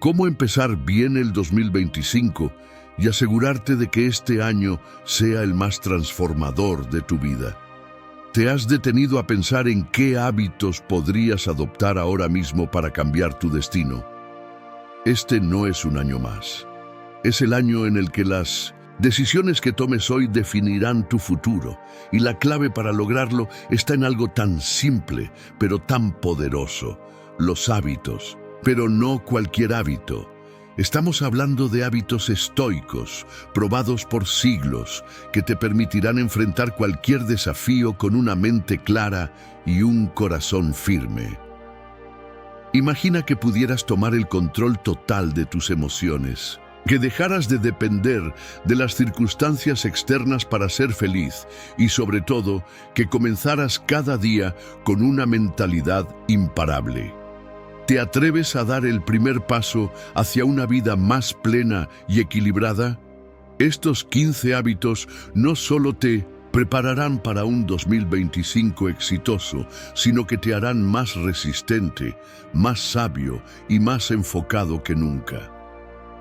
cómo empezar bien el 2025 y asegurarte de que este año sea el más transformador de tu vida. ¿Te has detenido a pensar en qué hábitos podrías adoptar ahora mismo para cambiar tu destino? Este no es un año más. Es el año en el que las decisiones que tomes hoy definirán tu futuro, y la clave para lograrlo está en algo tan simple, pero tan poderoso: los hábitos. Pero no cualquier hábito. Estamos hablando de hábitos estoicos, probados por siglos, que te permitirán enfrentar cualquier desafío con una mente clara y un corazón firme. Imagina que pudieras tomar el control total de tus emociones, que dejaras de depender de las circunstancias externas para ser feliz y, sobre todo, que comenzaras cada día con una mentalidad imparable. ¿Te atreves a dar el primer paso hacia una vida más plena y equilibrada? Estos 15 hábitos no solo te prepararán para un 2025 exitoso, sino que te harán más resistente, más sabio y más enfocado que nunca.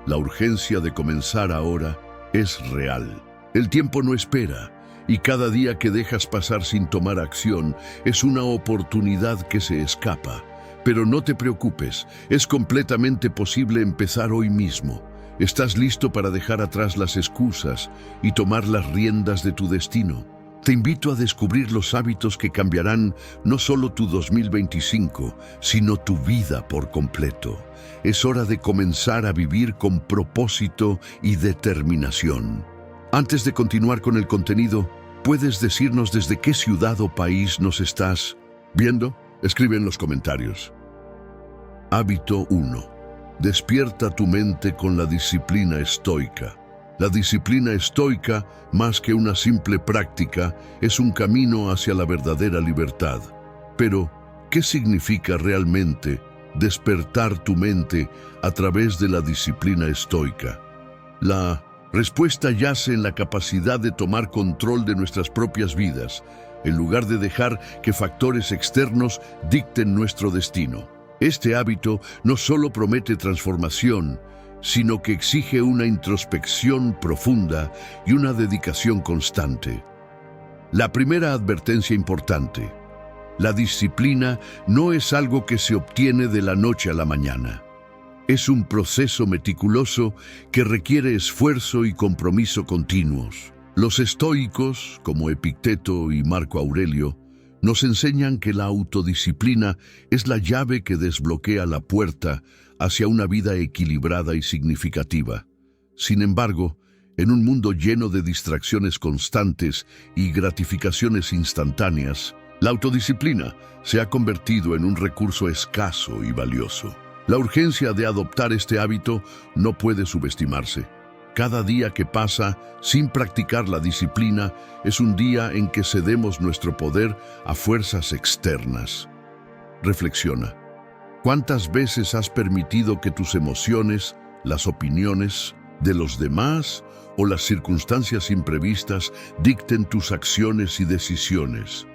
La urgencia de comenzar ahora es real. El tiempo no espera, y cada día que dejas pasar sin tomar acción es una oportunidad que se escapa. Pero no te preocupes, es completamente posible empezar hoy mismo. ¿Estás listo para dejar atrás las excusas y tomar las riendas de tu destino? Te invito a descubrir los hábitos que cambiarán no solo tu 2025, sino tu vida por completo. Es hora de comenzar a vivir con propósito y determinación. Antes de continuar con el contenido, ¿puedes decirnos desde qué ciudad o país nos estás viendo? Escribe en los comentarios. Hábito 1. Despierta tu mente con la disciplina estoica. La disciplina estoica, más que una simple práctica, es un camino hacia la verdadera libertad. Pero, ¿qué significa realmente despertar tu mente a través de la disciplina estoica? La respuesta yace en la capacidad de tomar control de nuestras propias vidas, en lugar de dejar que factores externos dicten nuestro destino. Este hábito no solo promete transformación, sino que exige una introspección profunda y una dedicación constante. La primera advertencia importante: la disciplina no es algo que se obtiene de la noche a la mañana. Es un proceso meticuloso que requiere esfuerzo y compromiso continuos. Los estoicos, como Epicteto y Marco Aurelio, nos enseñan que la autodisciplina es la llave que desbloquea la puerta hacia una vida equilibrada y significativa. Sin embargo, en un mundo lleno de distracciones constantes y gratificaciones instantáneas, la autodisciplina se ha convertido en un recurso escaso y valioso. La urgencia de adoptar este hábito no puede subestimarse. Cada día que pasa sin practicar la disciplina es un día en que cedemos nuestro poder a fuerzas externas. Reflexiona. ¿Cuántas veces has permitido que tus emociones, las opiniones de los demás o las circunstancias imprevistas dicten tus acciones y decisiones?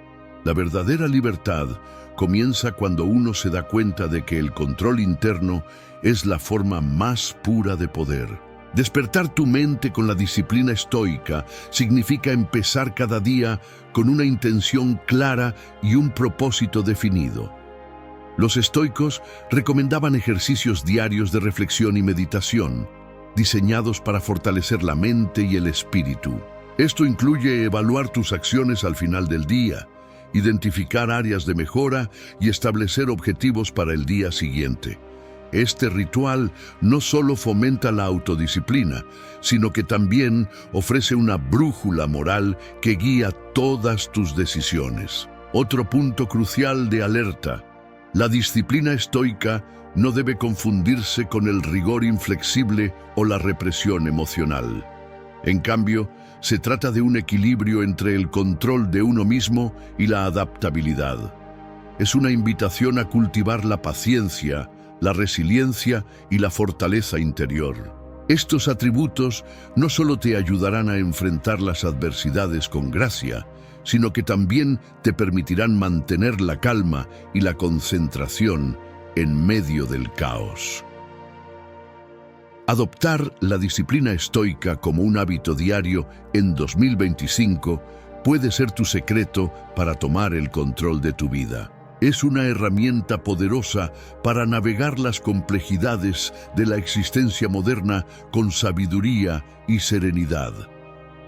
La verdadera libertad comienza cuando uno se da cuenta de que el control interno es la forma más pura de poder. Despertar tu mente con la disciplina estoica significa empezar cada día con una intención clara y un propósito definido. Los estoicos recomendaban ejercicios diarios de reflexión y meditación, diseñados para fortalecer la mente y el espíritu. Esto incluye evaluar tus acciones al final del día, identificar áreas de mejora y establecer objetivos para el día siguiente. Este ritual no solo fomenta la autodisciplina, sino que también ofrece una brújula moral que guía todas tus decisiones. Otro punto crucial de alerta: la disciplina estoica no debe confundirse con el rigor inflexible o la represión emocional. En cambio, se trata de un equilibrio entre el control de uno mismo y la adaptabilidad. Es una invitación a cultivar la paciencia, la resiliencia y la fortaleza interior. Estos atributos no solo te ayudarán a enfrentar las adversidades con gracia, sino que también te permitirán mantener la calma y la concentración en medio del caos. Adoptar la disciplina estoica como un hábito diario en 2025 puede ser tu secreto para tomar el control de tu vida. Es una herramienta poderosa para navegar las complejidades de la existencia moderna con sabiduría y serenidad.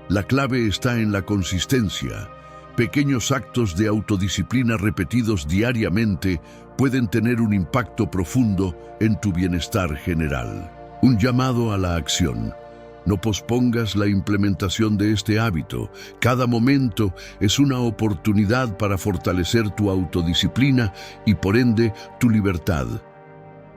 La clave está en la consistencia. Pequeños actos de autodisciplina repetidos diariamente pueden tener un impacto profundo en tu bienestar general. Un llamado a la acción. No pospongas la implementación de este hábito. Cada momento es una oportunidad para fortalecer tu autodisciplina y, por ende, tu libertad.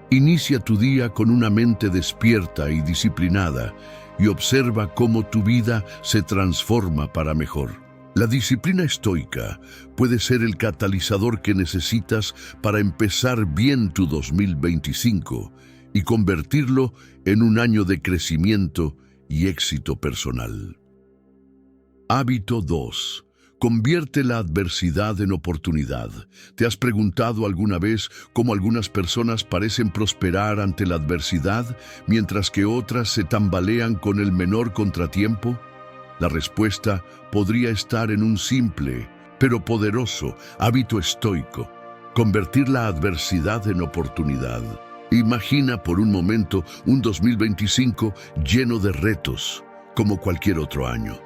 Inicia tu día con una mente despierta y disciplinada y observa cómo tu vida se transforma para mejor. La disciplina estoica puede ser el catalizador que necesitas para empezar bien tu 2025 y convertirlo en un año de crecimiento y éxito personal. Hábito 2. Convierte la adversidad en oportunidad. ¿Te has preguntado alguna vez cómo algunas personas parecen prosperar ante la adversidad, mientras que otras se tambalean con el menor contratiempo? La respuesta podría estar en un simple, pero poderoso hábito estoico: convertir la adversidad en oportunidad. Imagina por un momento un 2025 lleno de retos, como cualquier otro año.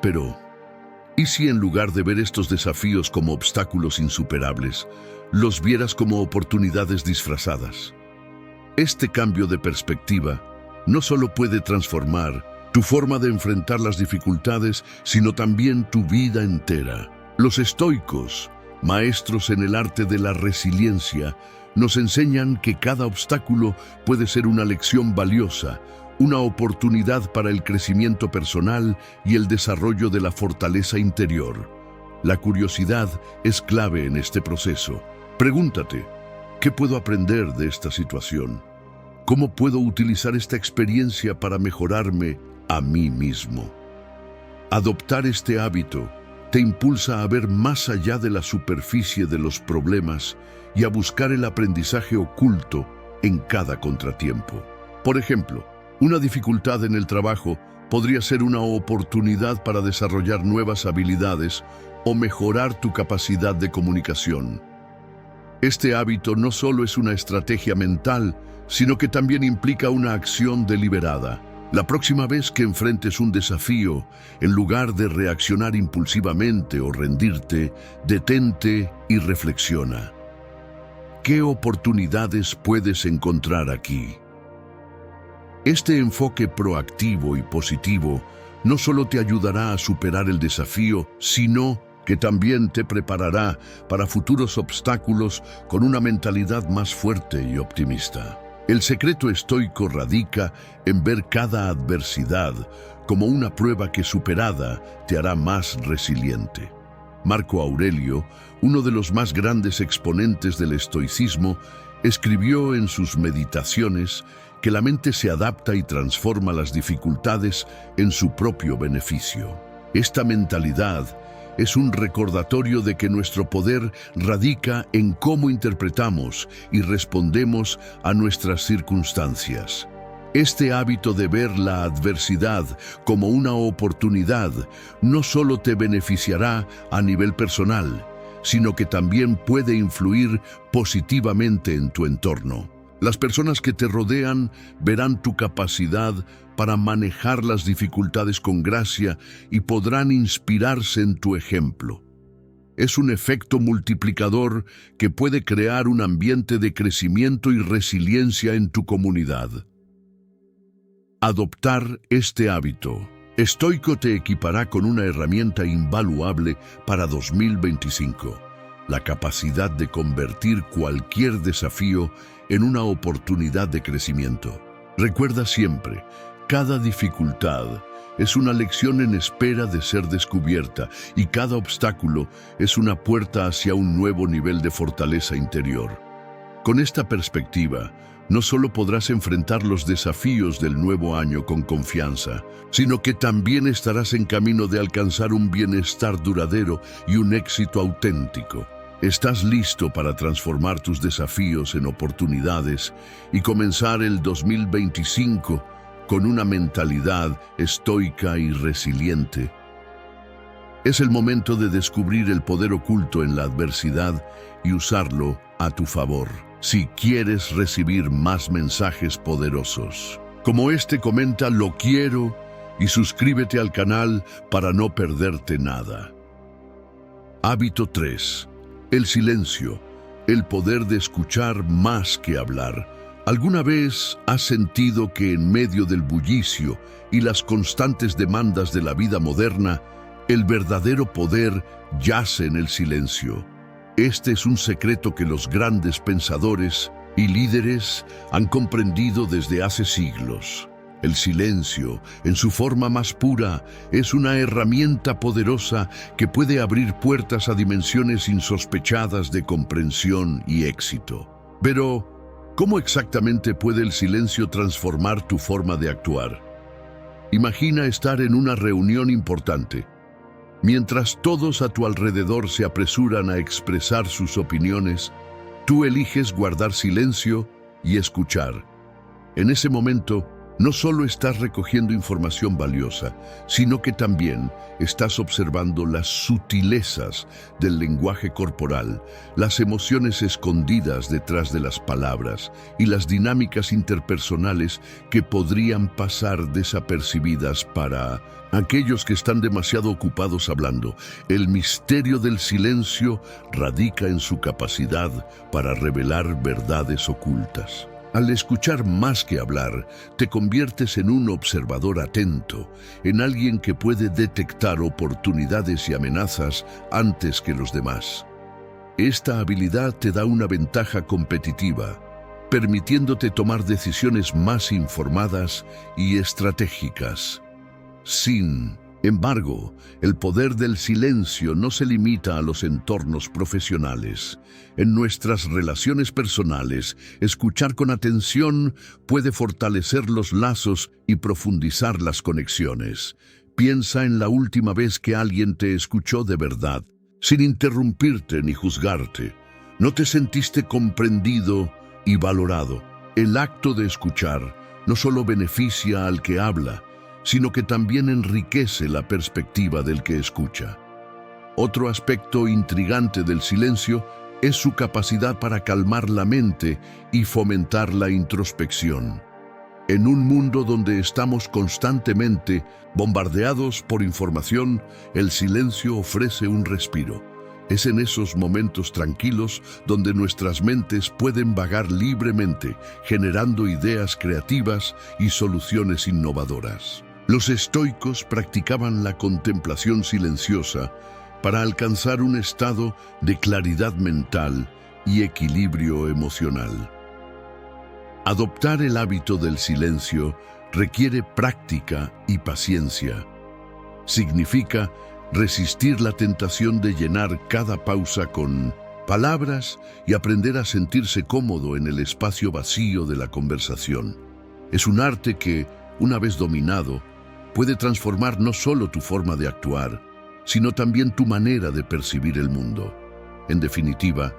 Pero, ¿y si en lugar de ver estos desafíos como obstáculos insuperables, los vieras como oportunidades disfrazadas? Este cambio de perspectiva no solo puede transformar tu forma de enfrentar las dificultades, sino también tu vida entera. Los estoicos, maestros en el arte de la resiliencia, nos enseñan que cada obstáculo puede ser una lección valiosa, una oportunidad para el crecimiento personal y el desarrollo de la fortaleza interior. La curiosidad es clave en este proceso. Pregúntate, ¿qué puedo aprender de esta situación? ¿Cómo puedo utilizar esta experiencia para mejorarme a mí mismo? Adoptar este hábito te impulsa a ver más allá de la superficie de los problemas y a buscar el aprendizaje oculto en cada contratiempo. Por ejemplo, una dificultad en el trabajo podría ser una oportunidad para desarrollar nuevas habilidades o mejorar tu capacidad de comunicación. Este hábito no solo es una estrategia mental, sino que también implica una acción deliberada. La próxima vez que enfrentes un desafío, en lugar de reaccionar impulsivamente o rendirte, detente y reflexiona. ¿Qué oportunidades puedes encontrar aquí? Este enfoque proactivo y positivo no solo te ayudará a superar el desafío, sino que también te preparará para futuros obstáculos con una mentalidad más fuerte y optimista. El secreto estoico radica en ver cada adversidad como una prueba que, superada, te hará más resiliente. Marco Aurelio, uno de los más grandes exponentes del estoicismo, escribió en sus meditaciones que la mente se adapta y transforma las dificultades en su propio beneficio. Esta mentalidad es un recordatorio de que nuestro poder radica en cómo interpretamos y respondemos a nuestras circunstancias. Este hábito de ver la adversidad como una oportunidad no solo te beneficiará a nivel personal, sino que también puede influir positivamente en tu entorno. Las personas que te rodean verán tu capacidad para manejar las dificultades con gracia y podrán inspirarse en tu ejemplo. Es un efecto multiplicador que puede crear un ambiente de crecimiento y resiliencia en tu comunidad. Adoptar este hábito estoico te equipará con una herramienta invaluable para 2025, la capacidad de convertir cualquier desafío en una oportunidad de crecimiento. Recuerda siempre, cada dificultad es una lección en espera de ser descubierta y cada obstáculo es una puerta hacia un nuevo nivel de fortaleza interior. Con esta perspectiva, no solo podrás enfrentar los desafíos del nuevo año con confianza, sino que también estarás en camino de alcanzar un bienestar duradero y un éxito auténtico. ¿Estás listo para transformar tus desafíos en oportunidades y comenzar el 2025 con una mentalidad estoica y resiliente? Es el momento de descubrir el poder oculto en la adversidad y usarlo a tu favor. Si quieres recibir más mensajes poderosos como este, comenta "lo quiero" y suscríbete al canal para no perderte nada. Hábito 3. El silencio, el poder de escuchar más que hablar. ¿Alguna vez has sentido que en medio del bullicio y las constantes demandas de la vida moderna, el verdadero poder yace en el silencio? Este es un secreto que los grandes pensadores y líderes han comprendido desde hace siglos. El silencio, en su forma más pura, es una herramienta poderosa que puede abrir puertas a dimensiones insospechadas de comprensión y éxito. Pero, ¿cómo exactamente puede el silencio transformar tu forma de actuar? Imagina estar en una reunión importante. Mientras todos a tu alrededor se apresuran a expresar sus opiniones, tú eliges guardar silencio y escuchar. En ese momento, no solo estás recogiendo información valiosa, sino que también estás observando las sutilezas del lenguaje corporal, las emociones escondidas detrás de las palabras y las dinámicas interpersonales que podrían pasar desapercibidas para aquellos que están demasiado ocupados hablando. El misterio del silencio radica en su capacidad para revelar verdades ocultas. Al escuchar más que hablar, te conviertes en un observador atento, en alguien que puede detectar oportunidades y amenazas antes que los demás. Esta habilidad te da una ventaja competitiva, permitiéndote tomar decisiones más informadas y estratégicas. Sin embargo, el poder del silencio no se limita a los entornos profesionales. En nuestras relaciones personales, escuchar con atención puede fortalecer los lazos y profundizar las conexiones. Piensa en la última vez que alguien te escuchó de verdad, sin interrumpirte ni juzgarte. No te sentiste comprendido y valorado. El acto de escuchar no solo beneficia al que habla, sino que también enriquece la perspectiva del que escucha. Otro aspecto intrigante del silencio es su capacidad para calmar la mente y fomentar la introspección. En un mundo donde estamos constantemente bombardeados por información, el silencio ofrece un respiro. Es en esos momentos tranquilos donde nuestras mentes pueden vagar libremente, generando ideas creativas y soluciones innovadoras. Los estoicos practicaban la contemplación silenciosa para alcanzar un estado de claridad mental y equilibrio emocional. Adoptar el hábito del silencio requiere práctica y paciencia. Significa resistir la tentación de llenar cada pausa con palabras y aprender a sentirse cómodo en el espacio vacío de la conversación. Es un arte que, una vez dominado, puede transformar no solo tu forma de actuar, sino también tu manera de percibir el mundo. En definitiva,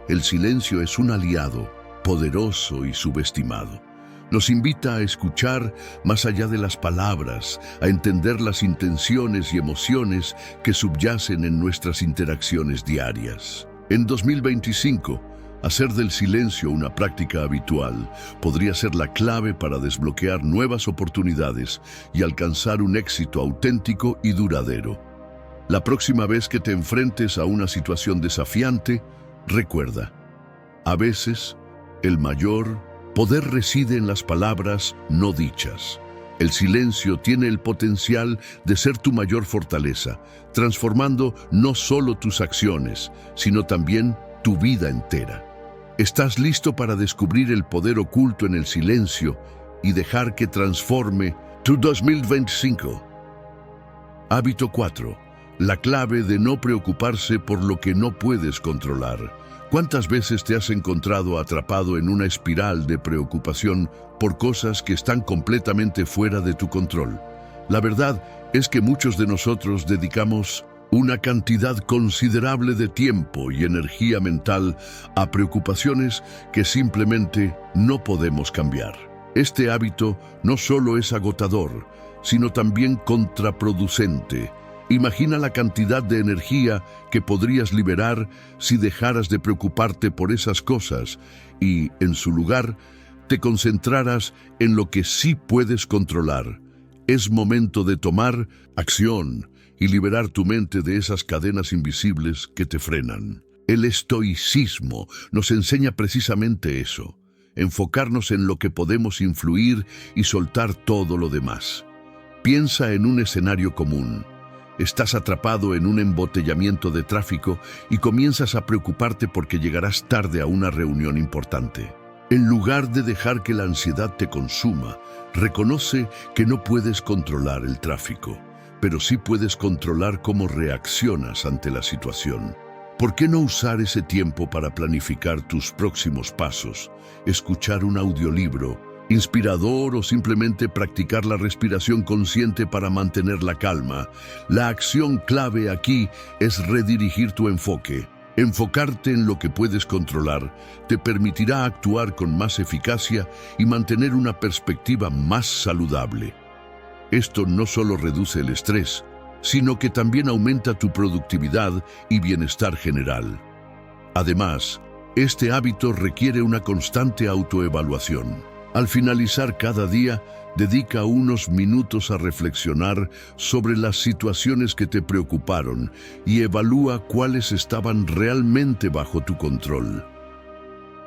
el silencio es un aliado poderoso y subestimado. Nos invita a escuchar más allá de las palabras, a entender las intenciones y emociones que subyacen en nuestras interacciones diarias. En 2025, hacer del silencio una práctica habitual podría ser la clave para desbloquear nuevas oportunidades y alcanzar un éxito auténtico y duradero. La próxima vez que te enfrentes a una situación desafiante, recuerda, a veces el mayor poder reside en las palabras no dichas. El silencio tiene el potencial de ser tu mayor fortaleza, transformando no solo tus acciones, sino también tu vida entera. ¿Estás listo para descubrir el poder oculto en el silencio y dejar que transforme tu 2025? Hábito 4. La clave de no preocuparse por lo que no puedes controlar. ¿Cuántas veces te has encontrado atrapado en una espiral de preocupación por cosas que están completamente fuera de tu control? La verdad es que muchos de nosotros dedicamos una cantidad considerable de tiempo y energía mental a preocupaciones que simplemente no podemos cambiar. Este hábito no solo es agotador, sino también contraproducente. Imagina la cantidad de energía que podrías liberar si dejaras de preocuparte por esas cosas y, en su lugar, te concentraras en lo que sí puedes controlar. Es momento de tomar acción y liberar tu mente de esas cadenas invisibles que te frenan. El estoicismo nos enseña precisamente eso, enfocarnos en lo que podemos influir y soltar todo lo demás. Piensa en un escenario común. Estás atrapado en un embotellamiento de tráfico y comienzas a preocuparte porque llegarás tarde a una reunión importante. En lugar de dejar que la ansiedad te consuma, reconoce que no puedes controlar el tráfico, pero sí puedes controlar cómo reaccionas ante la situación. ¿Por qué no usar ese tiempo para planificar tus próximos pasos, escuchar un audiolibro inspirador o simplemente practicar la respiración consciente para mantener la calma? La acción clave aquí es redirigir tu enfoque. Enfocarte en lo que puedes controlar te permitirá actuar con más eficacia y mantener una perspectiva más saludable. Esto no solo reduce el estrés, sino que también aumenta tu productividad y bienestar general. Además, este hábito requiere una constante autoevaluación. Al finalizar cada día, dedica unos minutos a reflexionar sobre las situaciones que te preocuparon y evalúa cuáles estaban realmente bajo tu control.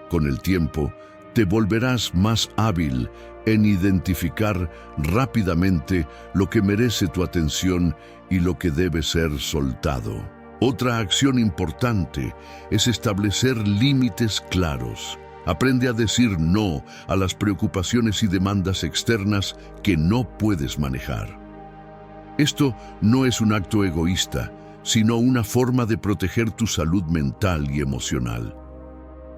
Con el tiempo, te volverás más hábil en identificar rápidamente lo que merece tu atención y lo que debe ser soltado. Otra acción importante es establecer límites claros. Aprende a decir no a las preocupaciones y demandas externas que no puedes manejar. Esto no es un acto egoísta, sino una forma de proteger tu salud mental y emocional.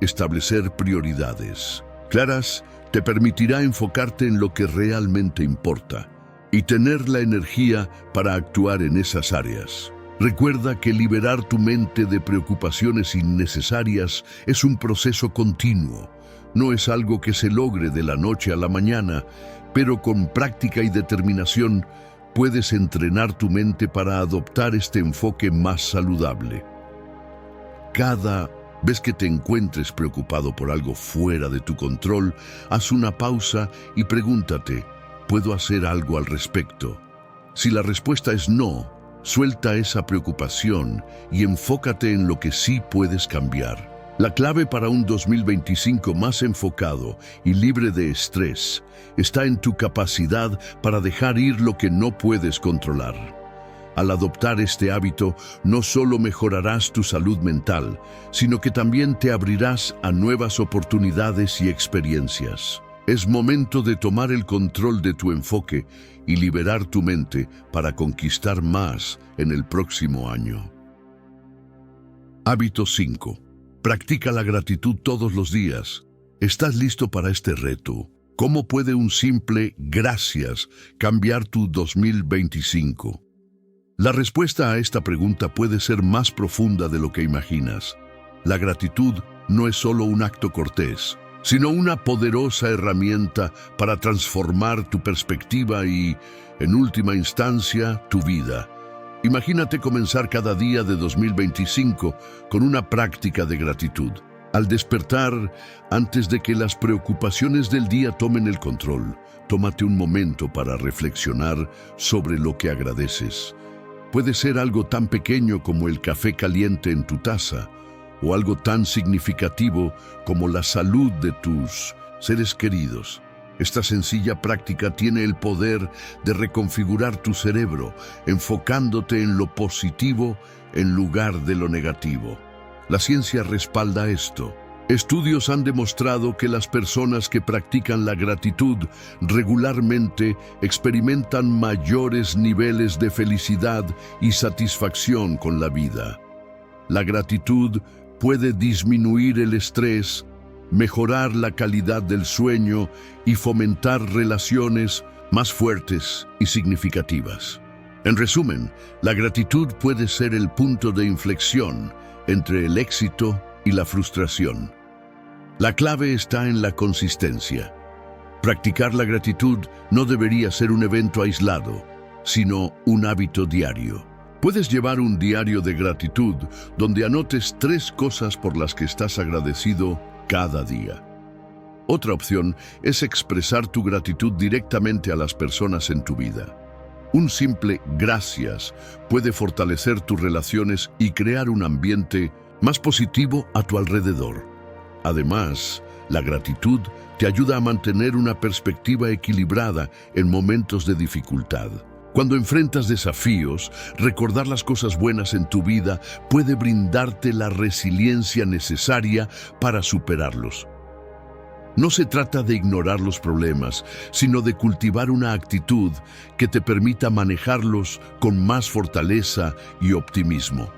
Establecer prioridades claras te permitirá enfocarte en lo que realmente importa y tener la energía para actuar en esas áreas. Recuerda que liberar tu mente de preocupaciones innecesarias es un proceso continuo. No es algo que se logre de la noche a la mañana, pero con práctica y determinación puedes entrenar tu mente para adoptar este enfoque más saludable. Cada vez que te encuentres preocupado por algo fuera de tu control, haz una pausa y pregúntate, ¿puedo hacer algo al respecto? Si la respuesta es no, suelta esa preocupación y enfócate en lo que sí puedes cambiar. La clave para un 2025 más enfocado y libre de estrés está en tu capacidad para dejar ir lo que no puedes controlar. Al adoptar este hábito, no solo mejorarás tu salud mental, sino que también te abrirás a nuevas oportunidades y experiencias. Es momento de tomar el control de tu enfoque y liberar tu mente para conquistar más en el próximo año. Hábito 5. Practica la gratitud todos los días. ¿Estás listo para este reto? ¿Cómo puede un simple gracias cambiar tu 2025? La respuesta a esta pregunta puede ser más profunda de lo que imaginas. La gratitud no es solo un acto cortés, sino una poderosa herramienta para transformar tu perspectiva y, en última instancia, tu vida. Imagínate comenzar cada día de 2025 con una práctica de gratitud. Al despertar, antes de que las preocupaciones del día tomen el control, tómate un momento para reflexionar sobre lo que agradeces. Puede ser algo tan pequeño como el café caliente en tu taza, o algo tan significativo como la salud de tus seres queridos. Esta sencilla práctica tiene el poder de reconfigurar tu cerebro, enfocándote en lo positivo en lugar de lo negativo. La ciencia respalda esto. Estudios han demostrado que las personas que practican la gratitud regularmente experimentan mayores niveles de felicidad y satisfacción con la vida. La gratitud puede disminuir el estrés, mejorar la calidad del sueño y fomentar relaciones más fuertes y significativas. En resumen, la gratitud puede ser el punto de inflexión entre el éxito y la frustración. La clave está en la consistencia. Practicar la gratitud no debería ser un evento aislado, sino un hábito diario. Puedes llevar un diario de gratitud donde anotes 3 cosas por las que estás agradecido cada día. Otra opción es expresar tu gratitud directamente a las personas en tu vida. Un simple gracias puede fortalecer tus relaciones y crear un ambiente más positivo a tu alrededor. Además, la gratitud te ayuda a mantener una perspectiva equilibrada en momentos de dificultad. Cuando enfrentas desafíos, recordar las cosas buenas en tu vida puede brindarte la resiliencia necesaria para superarlos. No se trata de ignorar los problemas, sino de cultivar una actitud que te permita manejarlos con más fortaleza y optimismo.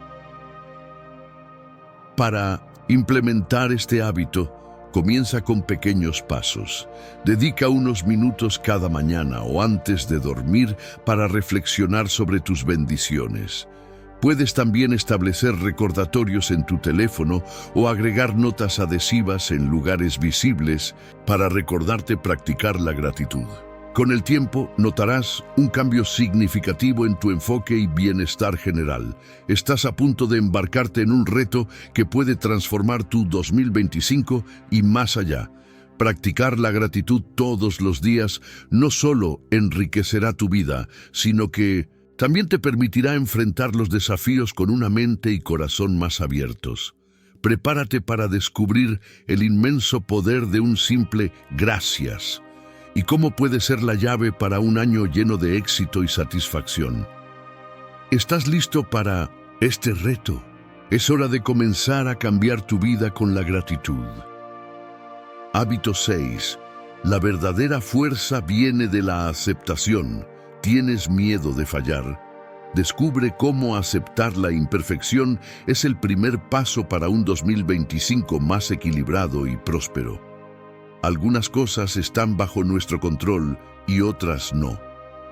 Para implementar este hábito, comienza con pequeños pasos. Dedica unos minutos cada mañana o antes de dormir para reflexionar sobre tus bendiciones. Puedes también establecer recordatorios en tu teléfono o agregar notas adhesivas en lugares visibles para recordarte practicar la gratitud. Con el tiempo, notarás un cambio significativo en tu enfoque y bienestar general. Estás a punto de embarcarte en un reto que puede transformar tu 2025 y más allá. Practicar la gratitud todos los días no solo enriquecerá tu vida, sino que también te permitirá enfrentar los desafíos con una mente y corazón más abiertos. Prepárate para descubrir el inmenso poder de un simple gracias y cómo puede ser la llave para un año lleno de éxito y satisfacción. ¿Estás listo para este reto? Es hora de comenzar a cambiar tu vida con la gratitud. Hábito 6. La verdadera fuerza viene de la aceptación. ¿Tienes miedo de fallar? Descubre cómo aceptar la imperfección es el primer paso para un 2025 más equilibrado y próspero. Algunas cosas están bajo nuestro control y otras no.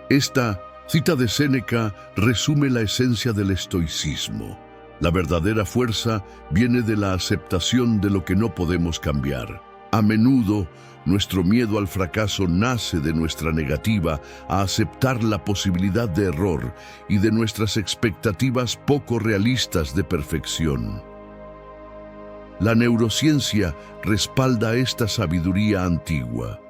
Esta cita de Séneca resume la esencia del estoicismo. La verdadera fuerza viene de la aceptación de lo que no podemos cambiar. A menudo, nuestro miedo al fracaso nace de nuestra negativa a aceptar la posibilidad de error y de nuestras expectativas poco realistas de perfección. La neurociencia respalda esta sabiduría antigua.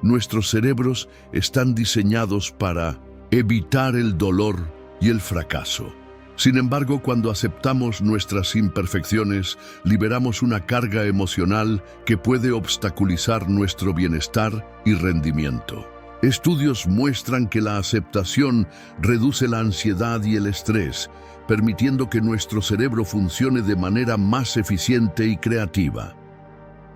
Nuestros cerebros están diseñados para evitar el dolor y el fracaso. Sin embargo, cuando aceptamos nuestras imperfecciones, liberamos una carga emocional que puede obstaculizar nuestro bienestar y rendimiento. Estudios muestran que la aceptación reduce la ansiedad y el estrés, permitiendo que nuestro cerebro funcione de manera más eficiente y creativa.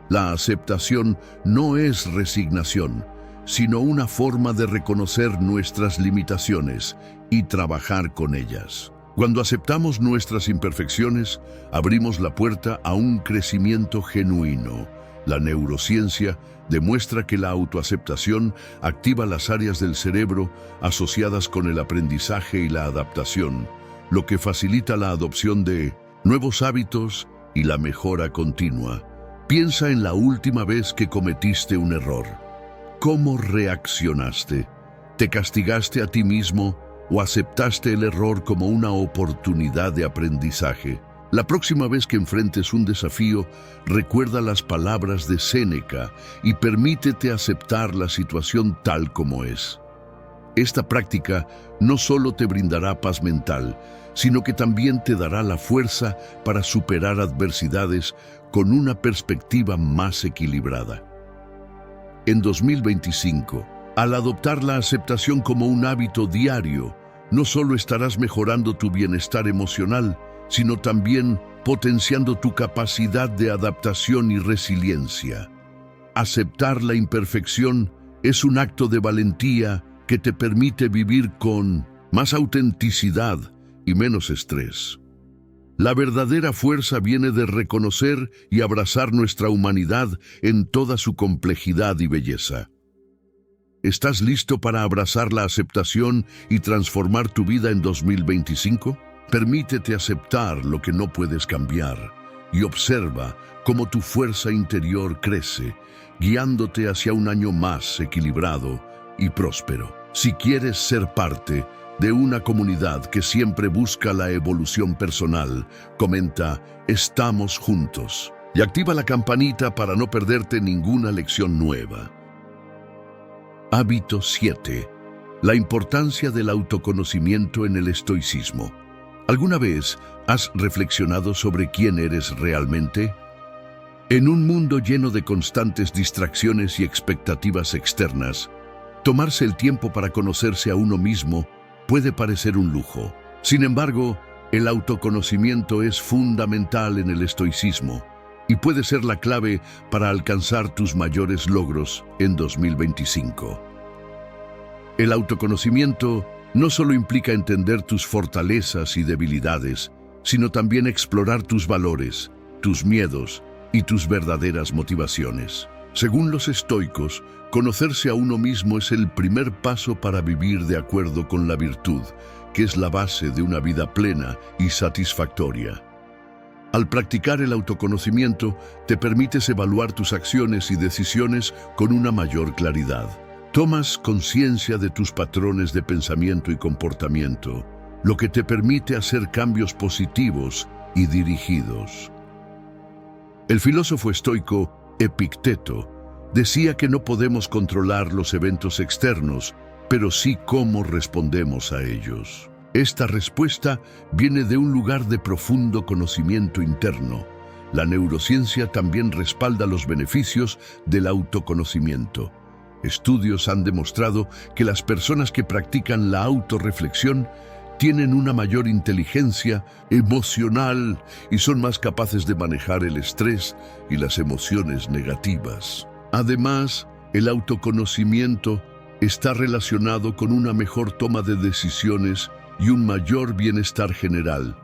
La aceptación no es resignación, sino una forma de reconocer nuestras limitaciones y trabajar con ellas. Cuando aceptamos nuestras imperfecciones, abrimos la puerta a un crecimiento genuino. La neurociencia demuestra que la autoaceptación activa las áreas del cerebro asociadas con el aprendizaje y la adaptación, lo que facilita la adopción de nuevos hábitos y la mejora continua. Piensa en la última vez que cometiste un error. ¿Cómo reaccionaste? ¿Te castigaste a ti mismo o aceptaste el error como una oportunidad de aprendizaje? La próxima vez que enfrentes un desafío, recuerda las palabras de Séneca y permítete aceptar la situación tal como es. Esta práctica no solo te brindará paz mental, sino que también te dará la fuerza para superar adversidades con una perspectiva más equilibrada. En 2025, al adoptar la aceptación como un hábito diario, no solo estarás mejorando tu bienestar emocional, sino también potenciando tu capacidad de adaptación y resiliencia. Aceptar la imperfección es un acto de valentía que te permite vivir con más autenticidad y menos estrés. La verdadera fuerza viene de reconocer y abrazar nuestra humanidad en toda su complejidad y belleza. ¿Estás listo para abrazar la aceptación y transformar tu vida en 2025? Permítete aceptar lo que no puedes cambiar y observa cómo tu fuerza interior crece, guiándote hacia un año más equilibrado y próspero. Si quieres ser parte de una comunidad que siempre busca la evolución personal, comenta "Estamos juntos" y activa la campanita para no perderte ninguna lección nueva. Hábito 7. La importancia del autoconocimiento en el estoicismo. ¿Alguna vez has reflexionado sobre quién eres realmente? En un mundo lleno de constantes distracciones y expectativas externas, tomarse el tiempo para conocerse a uno mismo puede parecer un lujo. Sin embargo, el autoconocimiento es fundamental en el estoicismo y puede ser la clave para alcanzar tus mayores logros en 2025. El autoconocimiento no solo implica entender tus fortalezas y debilidades, sino también explorar tus valores, tus miedos y tus verdaderas motivaciones. Según los estoicos, conocerse a uno mismo es el primer paso para vivir de acuerdo con la virtud, que es la base de una vida plena y satisfactoria. Al practicar el autoconocimiento, te permites evaluar tus acciones y decisiones con una mayor claridad. Tomas conciencia de tus patrones de pensamiento y comportamiento, lo que te permite hacer cambios positivos y dirigidos. El filósofo estoico Epicteto decía que no podemos controlar los eventos externos, pero sí cómo respondemos a ellos. Esta respuesta viene de un lugar de profundo conocimiento interno. La neurociencia también respalda los beneficios del autoconocimiento. Estudios han demostrado que las personas que practican la autorreflexión tienen una mayor inteligencia emocional y son más capaces de manejar el estrés y las emociones negativas. Además, el autoconocimiento está relacionado con una mejor toma de decisiones y un mayor bienestar general.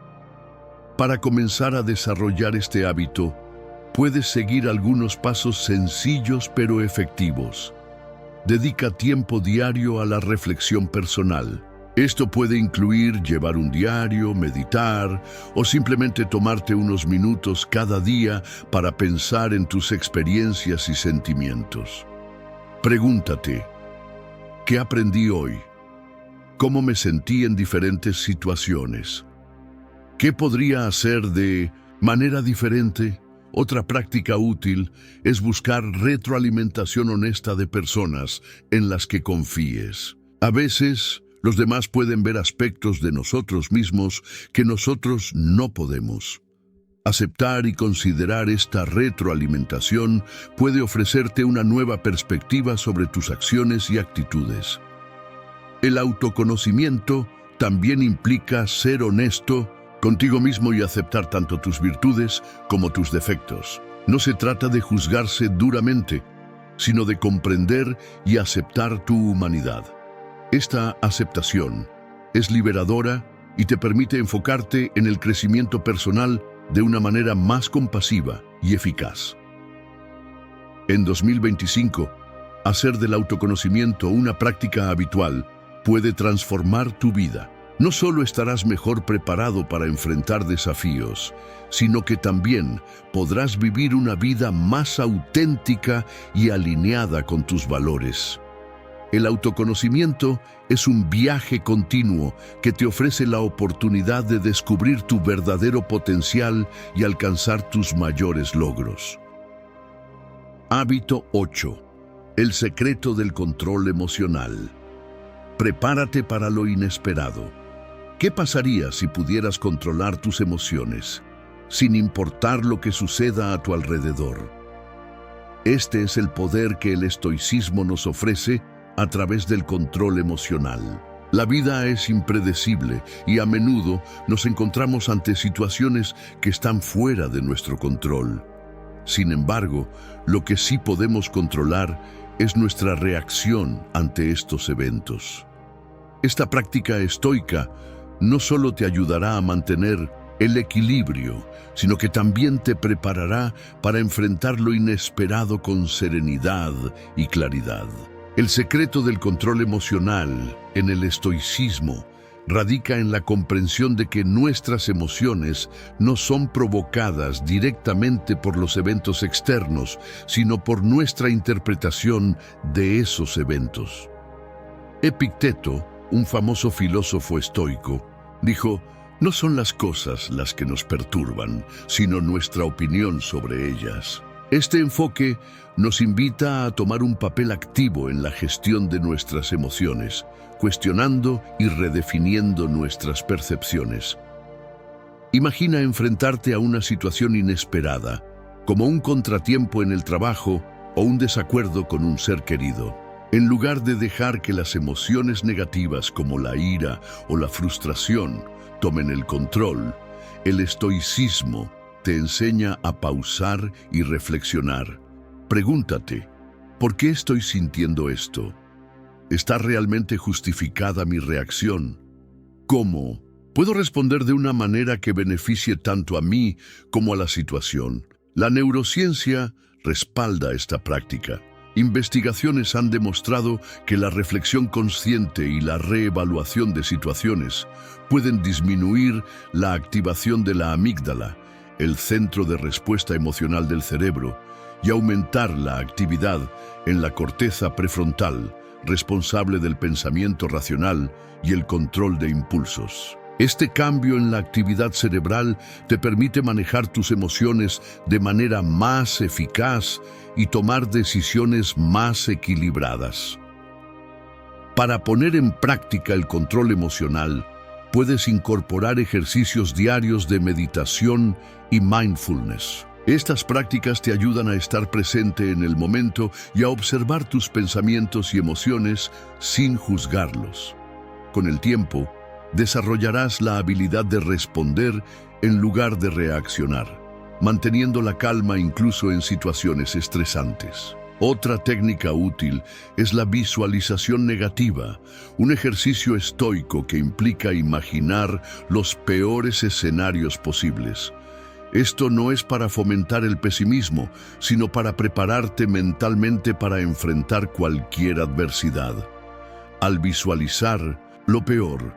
Para comenzar a desarrollar este hábito, puedes seguir algunos pasos sencillos pero efectivos. Dedica tiempo diario a la reflexión personal. Esto puede incluir llevar un diario, meditar o simplemente tomarte unos minutos cada día para pensar en tus experiencias y sentimientos. Pregúntate, ¿qué aprendí hoy? ¿Cómo me sentí en diferentes situaciones? ¿Qué podría hacer de manera diferente? Otra práctica útil es buscar retroalimentación honesta de personas en las que confíes. A veces, los demás pueden ver aspectos de nosotros mismos que nosotros no podemos. Aceptar y considerar esta retroalimentación puede ofrecerte una nueva perspectiva sobre tus acciones y actitudes. El autoconocimiento también implica ser honesto contigo mismo y aceptar tanto tus virtudes como tus defectos. No se trata de juzgarse duramente, sino de comprender y aceptar tu humanidad. Esta aceptación es liberadora y te permite enfocarte en el crecimiento personal de una manera más compasiva y eficaz. En 2025, hacer del autoconocimiento una práctica habitual puede transformar tu vida. No solo estarás mejor preparado para enfrentar desafíos, sino que también podrás vivir una vida más auténtica y alineada con tus valores. El autoconocimiento es un viaje continuo que te ofrece la oportunidad de descubrir tu verdadero potencial y alcanzar tus mayores logros. Hábito 8. El secreto del control emocional. Prepárate para lo inesperado. ¿Qué pasaría si pudieras controlar tus emociones, sin importar lo que suceda a tu alrededor? Este es el poder que el estoicismo nos ofrece a través del control emocional. La vida es impredecible y a menudo nos encontramos ante situaciones que están fuera de nuestro control. Sin embargo, lo que sí podemos controlar es nuestra reacción ante estos eventos. Esta práctica estoica no solo te ayudará a mantener el equilibrio, sino que también te preparará para enfrentar lo inesperado con serenidad y claridad. El secreto del control emocional en el estoicismo radica en la comprensión de que nuestras emociones no son provocadas directamente por los eventos externos, sino por nuestra interpretación de esos eventos. Epicteto, un famoso filósofo estoico, dijo: "No son las cosas las que nos perturban, sino nuestra opinión sobre ellas". Este enfoque nos invita a tomar un papel activo en la gestión de nuestras emociones, cuestionando y redefiniendo nuestras percepciones. Imagina enfrentarte a una situación inesperada, como un contratiempo en el trabajo o un desacuerdo con un ser querido. En lugar de dejar que las emociones negativas como la ira o la frustración tomen el control, el estoicismo te enseña a pausar y reflexionar. Pregúntate: ¿por qué estoy sintiendo esto? ¿Está realmente justificada mi reacción? ¿Cómo puedo responder de una manera que beneficie tanto a mí como a la situación? La neurociencia respalda esta práctica. Investigaciones han demostrado que la reflexión consciente y la reevaluación de situaciones pueden disminuir la activación de la amígdala, el centro de respuesta emocional del cerebro, y aumentar la actividad en la corteza prefrontal, responsable del pensamiento racional y el control de impulsos. Este cambio en la actividad cerebral te permite manejar tus emociones de manera más eficaz y tomar decisiones más equilibradas. Para poner en práctica el control emocional, puedes incorporar ejercicios diarios de meditación y mindfulness. Estas prácticas te ayudan a estar presente en el momento y a observar tus pensamientos y emociones sin juzgarlos. Con el tiempo, desarrollarás la habilidad de responder en lugar de reaccionar, manteniendo la calma incluso en situaciones estresantes. Otra técnica útil es la visualización negativa, un ejercicio estoico que implica imaginar los peores escenarios posibles. Esto no es para fomentar el pesimismo, sino para prepararte mentalmente para enfrentar cualquier adversidad. Al visualizar lo peor,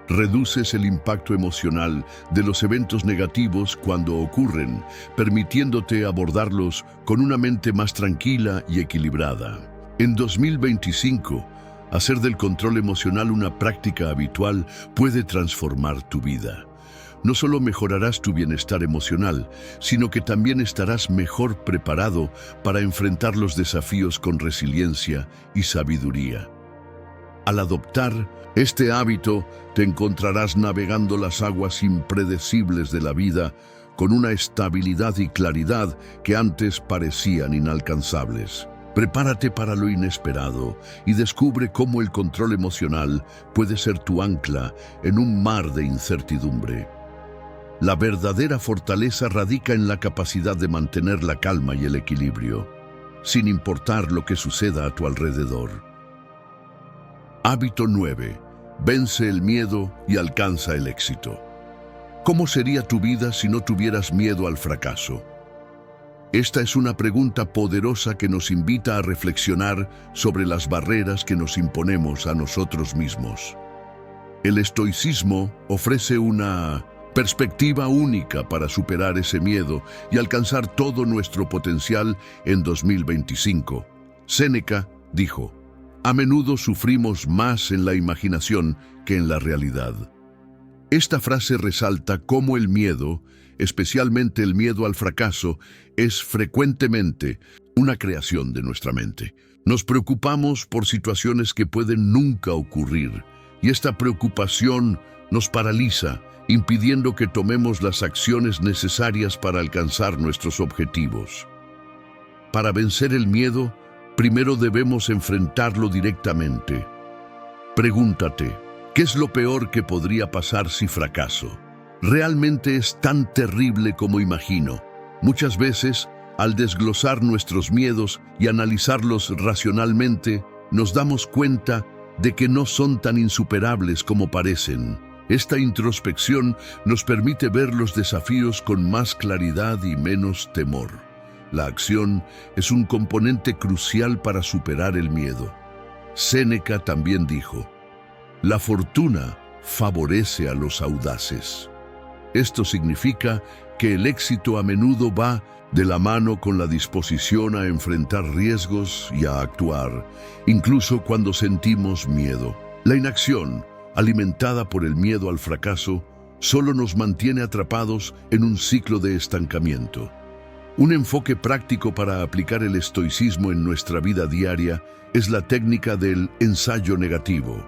reduces el impacto emocional de los eventos negativos cuando ocurren, permitiéndote abordarlos con una mente más tranquila y equilibrada. En 2025, hacer del control emocional una práctica habitual puede transformar tu vida. No solo mejorarás tu bienestar emocional, sino que también estarás mejor preparado para enfrentar los desafíos con resiliencia y sabiduría. Al adoptar este hábito, te encontrarás navegando las aguas impredecibles de la vida con una estabilidad y claridad que antes parecían inalcanzables. Prepárate para lo inesperado y descubre cómo el control emocional puede ser tu ancla en un mar de incertidumbre. La verdadera fortaleza radica en la capacidad de mantener la calma y el equilibrio, sin importar lo que suceda a tu alrededor. Hábito 9. Vence el miedo y alcanza el éxito. ¿Cómo sería tu vida si no tuvieras miedo al fracaso? Esta es una pregunta poderosa que nos invita a reflexionar sobre las barreras que nos imponemos a nosotros mismos. El estoicismo ofrece una perspectiva única para superar ese miedo y alcanzar todo nuestro potencial en 2025. Séneca dijo: "A menudo sufrimos más en la imaginación que en la realidad". Esta frase resalta cómo el miedo, especialmente el miedo al fracaso, es frecuentemente una creación de nuestra mente. Nos preocupamos por situaciones que pueden nunca ocurrir, y esta preocupación nos paraliza, impidiendo que tomemos las acciones necesarias para alcanzar nuestros objetivos. Para vencer el miedo, primero debemos enfrentarlo directamente. Pregúntate: ¿qué es lo peor que podría pasar si fracaso? ¿Realmente es tan terrible como imagino? Muchas veces, al desglosar nuestros miedos y analizarlos racionalmente, nos damos cuenta de que no son tan insuperables como parecen. Esta introspección nos permite ver los desafíos con más claridad y menos temor. La acción es un componente crucial para superar el miedo. Séneca también dijo: la fortuna favorece a los audaces. Esto significa que el éxito a menudo va de la mano con la disposición a enfrentar riesgos y a actuar, incluso cuando sentimos miedo. La inacción, alimentada por el miedo al fracaso, solo nos mantiene atrapados en un ciclo de estancamiento. Un enfoque práctico para aplicar el estoicismo en nuestra vida diaria es la técnica del ensayo negativo.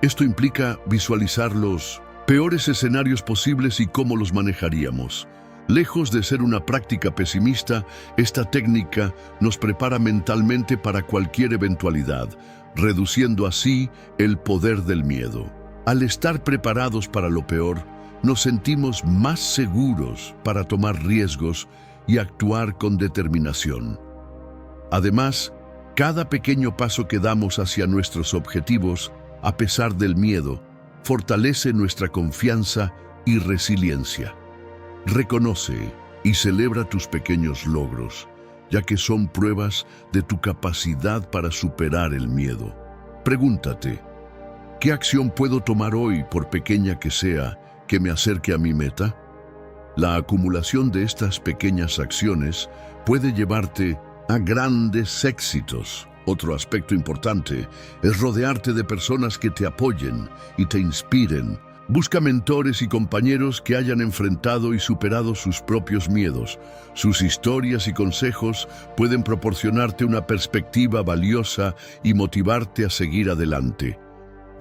Esto implica visualizar los peores escenarios posibles y cómo los manejaríamos. Lejos de ser una práctica pesimista, esta técnica nos prepara mentalmente para cualquier eventualidad, reduciendo así el poder del miedo. Al estar preparados para lo peor, nos sentimos más seguros para tomar riesgos y actuar con determinación. Además, cada pequeño paso que damos hacia nuestros objetivos, a pesar del miedo, fortalece nuestra confianza y resiliencia. Reconoce y celebra tus pequeños logros, ya que son pruebas de tu capacidad para superar el miedo. Pregúntate: ¿qué acción puedo tomar hoy, por pequeña que sea, que me acerque a mi meta? La acumulación de estas pequeñas acciones puede llevarte a grandes éxitos. Otro aspecto importante es rodearte de personas que te apoyen y te inspiren. Busca mentores y compañeros que hayan enfrentado y superado sus propios miedos. Sus historias y consejos pueden proporcionarte una perspectiva valiosa y motivarte a seguir adelante.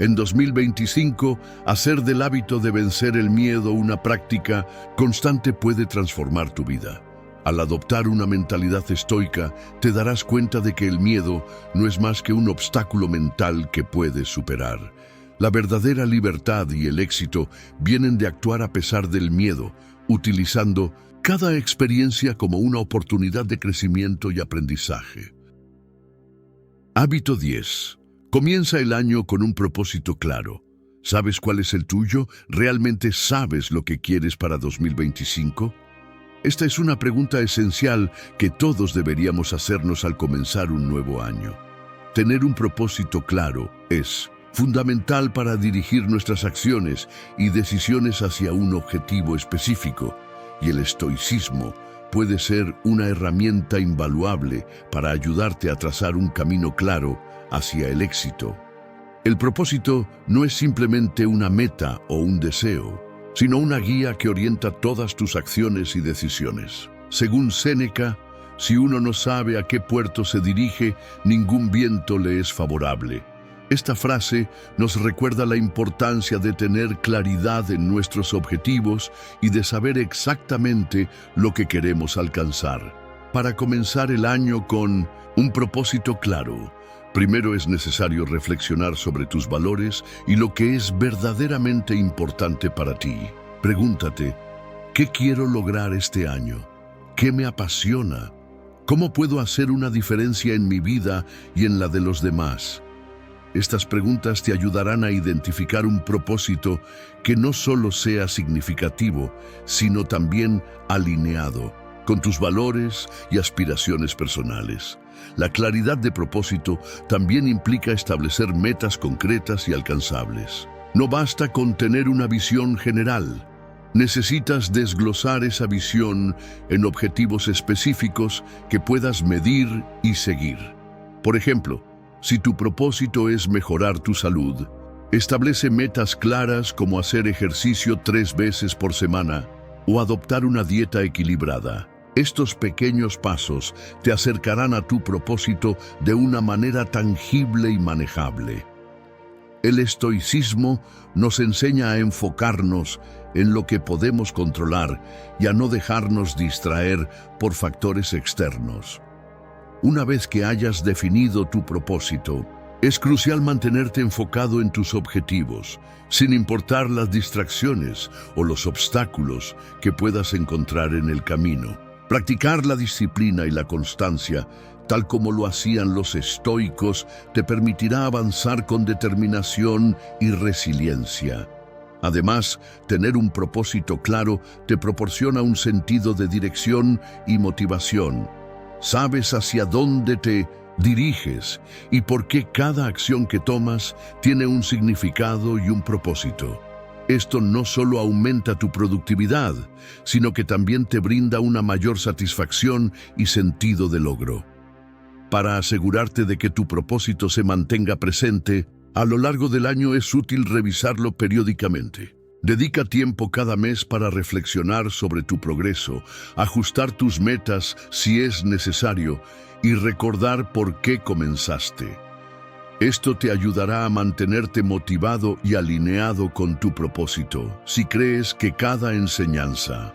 En 2025, hacer del hábito de vencer el miedo una práctica constante puede transformar tu vida. Al adoptar una mentalidad estoica, te darás cuenta de que el miedo no es más que un obstáculo mental que puedes superar. La verdadera libertad y el éxito vienen de actuar a pesar del miedo, utilizando cada experiencia como una oportunidad de crecimiento y aprendizaje. Hábito 10. Comienza el año con un propósito claro. ¿Sabes cuál es el tuyo? ¿Realmente sabes lo que quieres para 2025? Esta es una pregunta esencial que todos deberíamos hacernos al comenzar un nuevo año. Tener un propósito claro es fundamental para dirigir nuestras acciones y decisiones hacia un objetivo específico, y el estoicismo puede ser una herramienta invaluable para ayudarte a trazar un camino claro hacia el éxito. El propósito no es simplemente una meta o un deseo, sino una guía que orienta todas tus acciones y decisiones. Según Séneca, si uno no sabe a qué puerto se dirige, ningún viento le es favorable. Esta frase nos recuerda la importancia de tener claridad en nuestros objetivos y de saber exactamente lo que queremos alcanzar. Para comenzar el año con un propósito claro, primero es necesario reflexionar sobre tus valores y lo que es verdaderamente importante para ti. Pregúntate: ¿qué quiero lograr este año? ¿Qué me apasiona? ¿Cómo puedo hacer una diferencia en mi vida y en la de los demás? Estas preguntas te ayudarán a identificar un propósito que no solo sea significativo, sino también alineado con tus valores y aspiraciones personales. La claridad de propósito también implica establecer metas concretas y alcanzables. No basta con tener una visión general. Necesitas desglosar esa visión en objetivos específicos que puedas medir y seguir. Por ejemplo, si tu propósito es mejorar tu salud, establece metas claras como hacer ejercicio 3 veces por semana o adoptar una dieta equilibrada. Estos pequeños pasos te acercarán a tu propósito de una manera tangible y manejable. El estoicismo nos enseña a enfocarnos en lo que podemos controlar y a no dejarnos distraer por factores externos. Una vez que hayas definido tu propósito, es crucial mantenerte enfocado en tus objetivos, sin importar las distracciones o los obstáculos que puedas encontrar en el camino. Practicar la disciplina y la constancia, tal como lo hacían los estoicos, te permitirá avanzar con determinación y resiliencia. Además, tener un propósito claro te proporciona un sentido de dirección y motivación. Sabes hacia dónde te diriges y por qué cada acción que tomas tiene un significado y un propósito. Esto no solo aumenta tu productividad, sino que también te brinda una mayor satisfacción y sentido de logro. Para asegurarte de que tu propósito se mantenga presente, a lo largo del año es útil revisarlo periódicamente. Dedica tiempo cada mes para reflexionar sobre tu progreso, ajustar tus metas si es necesario y recordar por qué comenzaste. Esto te ayudará a mantenerte motivado y alineado con tu propósito, si crees que cada enseñanza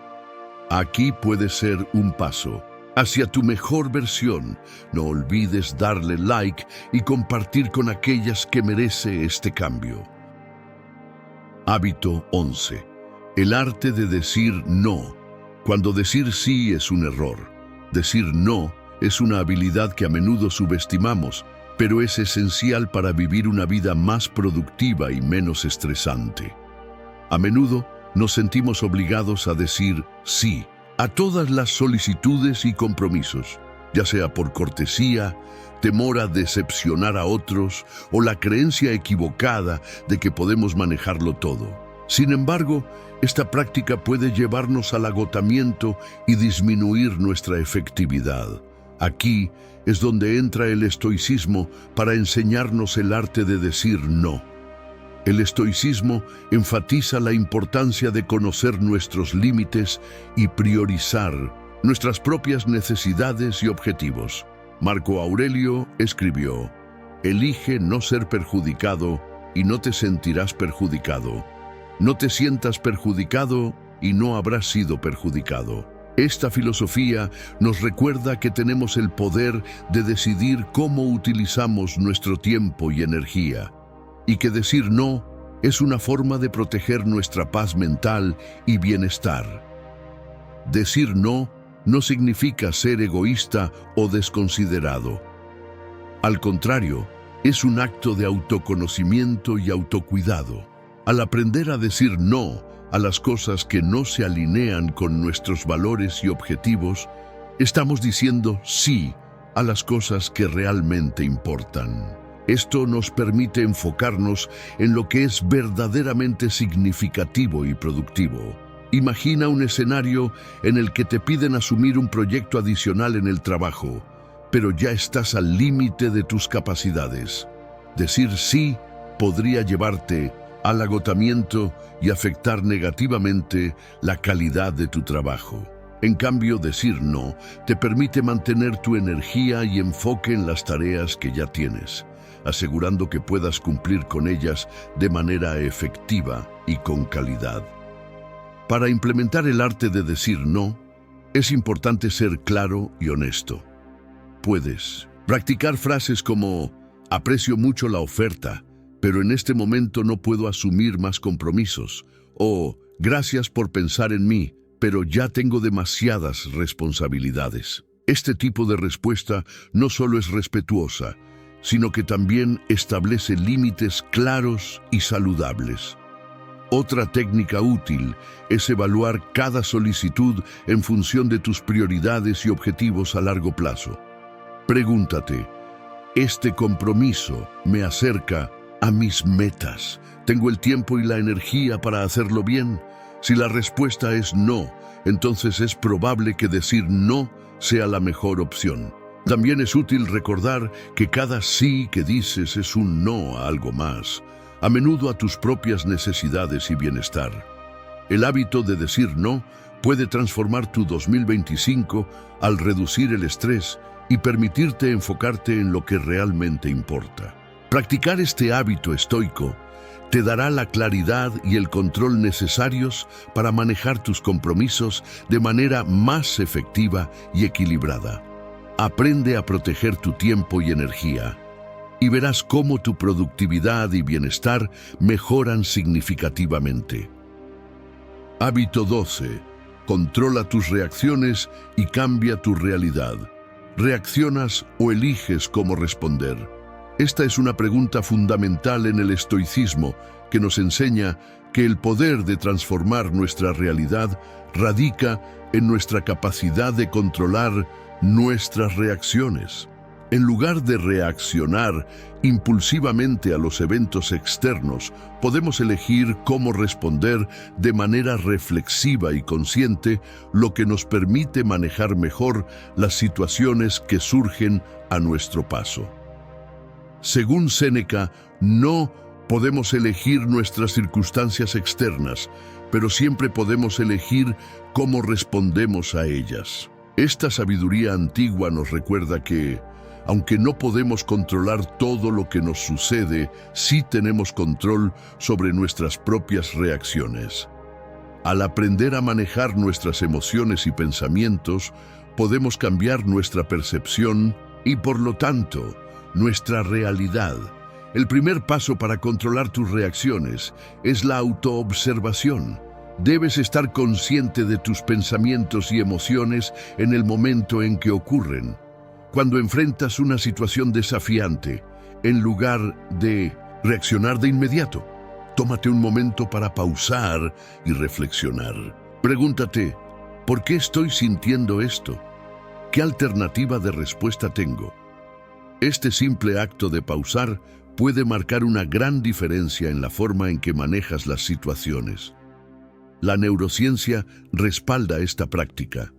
aquí puede ser un paso hacia tu mejor versión. No olvides darle like y compartir con aquellas que merece este cambio. Hábito 11. El arte de decir no. Cuando decir sí es un error, decir no es una habilidad que a menudo subestimamos, pero es esencial para vivir una vida más productiva y menos estresante. A menudo nos sentimos obligados a decir sí a todas las solicitudes y compromisos, ya sea por cortesía, temor a decepcionar a otros o la creencia equivocada de que podemos manejarlo todo. Sin embargo, esta práctica puede llevarnos al agotamiento y disminuir nuestra efectividad. Aquí es donde entra el estoicismo para enseñarnos el arte de decir no. El estoicismo enfatiza la importancia de conocer nuestros límites y priorizar nuestras propias necesidades y objetivos. Marco Aurelio escribió: «Elige no ser perjudicado y no te sentirás perjudicado. No te sientas perjudicado y no habrás sido perjudicado». Esta filosofía nos recuerda que tenemos el poder de decidir cómo utilizamos nuestro tiempo y energía, y que decir no es una forma de proteger nuestra paz mental y bienestar. Decir no no significa ser egoísta o desconsiderado. Al contrario, es un acto de autoconocimiento y autocuidado. Al aprender a decir no a las cosas que no se alinean con nuestros valores y objetivos, estamos diciendo sí a las cosas que realmente importan. Esto nos permite enfocarnos en lo que es verdaderamente significativo y productivo. Imagina un escenario en el que te piden asumir un proyecto adicional en el trabajo, pero ya estás al límite de tus capacidades. Decir sí podría llevarte al agotamiento y afectar negativamente la calidad de tu trabajo. En cambio, decir no te permite mantener tu energía y enfoque en las tareas que ya tienes, asegurando que puedas cumplir con ellas de manera efectiva y con calidad. Para implementar el arte de decir no, es importante ser claro y honesto. Puedes practicar frases como: aprecio mucho la oferta, pero en este momento no puedo asumir más compromisos, o gracias por pensar en mí, pero ya tengo demasiadas responsabilidades. Este tipo de respuesta no solo es respetuosa, sino que también establece límites claros y saludables. Otra técnica útil es evaluar cada solicitud en función de tus prioridades y objetivos a largo plazo. Pregúntate: ¿este compromiso me acerca a mis metas? ¿Tengo el tiempo y la energía para hacerlo bien? Si la respuesta es no, entonces es probable que decir no sea la mejor opción. También es útil recordar que cada sí que dices es un no a algo más, a menudo a tus propias necesidades y bienestar. El hábito de decir no puede transformar tu 2025 al reducir el estrés y permitirte enfocarte en lo que realmente importa. Practicar este hábito estoico te dará la claridad y el control necesarios para manejar tus compromisos de manera más efectiva y equilibrada. Aprende a proteger tu tiempo y energía, y verás cómo tu productividad y bienestar mejoran significativamente. Hábito 12. Controla tus reacciones y cambia tu realidad. ¿Reaccionas o eliges cómo responder? Esta es una pregunta fundamental en el estoicismo que nos enseña que el poder de transformar nuestra realidad radica en nuestra capacidad de controlar nuestras reacciones. En lugar de reaccionar impulsivamente a los eventos externos, podemos elegir cómo responder de manera reflexiva y consciente, lo que nos permite manejar mejor las situaciones que surgen a nuestro paso. Según Séneca, no podemos elegir nuestras circunstancias externas, pero siempre podemos elegir cómo respondemos a ellas. Esta sabiduría antigua nos recuerda que, aunque no podemos controlar todo lo que nos sucede, sí tenemos control sobre nuestras propias reacciones. Al aprender a manejar nuestras emociones y pensamientos, podemos cambiar nuestra percepción y, por lo tanto, nuestra realidad. El primer paso para controlar tus reacciones es la autoobservación. Debes estar consciente de tus pensamientos y emociones en el momento en que ocurren. Cuando enfrentas una situación desafiante, en lugar de reaccionar de inmediato, tómate un momento para pausar y reflexionar. Pregúntate, ¿por qué estoy sintiendo esto? ¿Qué alternativa de respuesta tengo? Este simple acto de pausar puede marcar una gran diferencia en la forma en que manejas las situaciones. La neurociencia respalda esta práctica.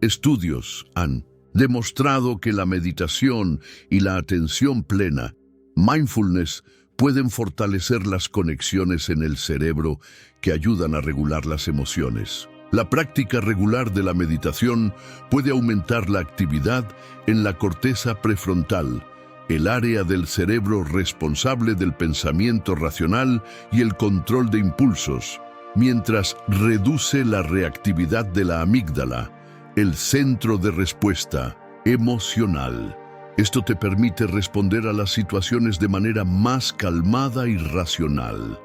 Estudios han demostrado que la meditación y la atención plena, mindfulness, pueden fortalecer las conexiones en el cerebro que ayudan a regular las emociones. La práctica regular de la meditación puede aumentar la actividad en la corteza prefrontal, el área del cerebro responsable del pensamiento racional y el control de impulsos, mientras reduce la reactividad de la amígdala, el centro de respuesta emocional. Esto te permite responder a las situaciones de manera más calmada y racional.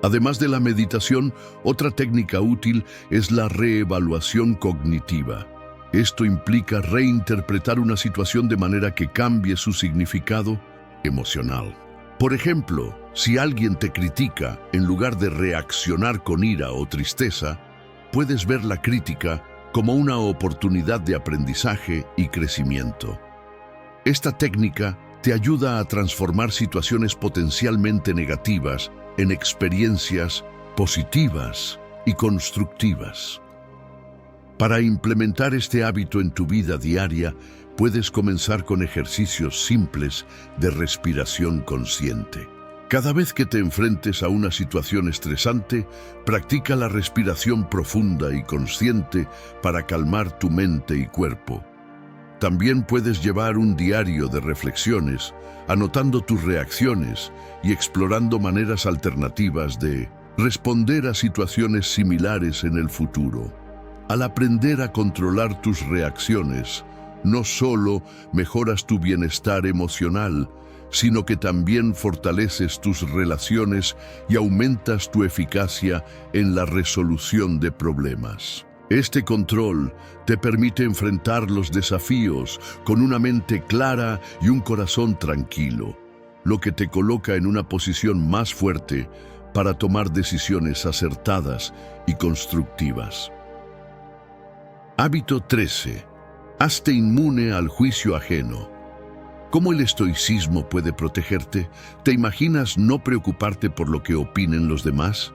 Además de la meditación, otra técnica útil es la reevaluación cognitiva. Esto implica reinterpretar una situación de manera que cambie su significado emocional. Por ejemplo, si alguien te critica, en lugar de reaccionar con ira o tristeza, puedes ver la crítica como una oportunidad de aprendizaje y crecimiento. Esta técnica te ayuda a transformar situaciones potencialmente negativas en experiencias positivas y constructivas. Para implementar este hábito en tu vida diaria, puedes comenzar con ejercicios simples de respiración consciente. Cada vez que te enfrentes a una situación estresante, practica la respiración profunda y consciente para calmar tu mente y cuerpo. También puedes llevar un diario de reflexiones, anotando tus reacciones y explorando maneras alternativas de responder a situaciones similares en el futuro. Al aprender a controlar tus reacciones, no solo mejoras tu bienestar emocional, sino que también fortaleces tus relaciones y aumentas tu eficacia en la resolución de problemas. Este control te permite enfrentar los desafíos con una mente clara y un corazón tranquilo, lo que te coloca en una posición más fuerte para tomar decisiones acertadas y constructivas. Hábito 13. Hazte inmune al juicio ajeno. ¿Cómo el estoicismo puede protegerte? ¿Te imaginas no preocuparte por lo que opinen los demás?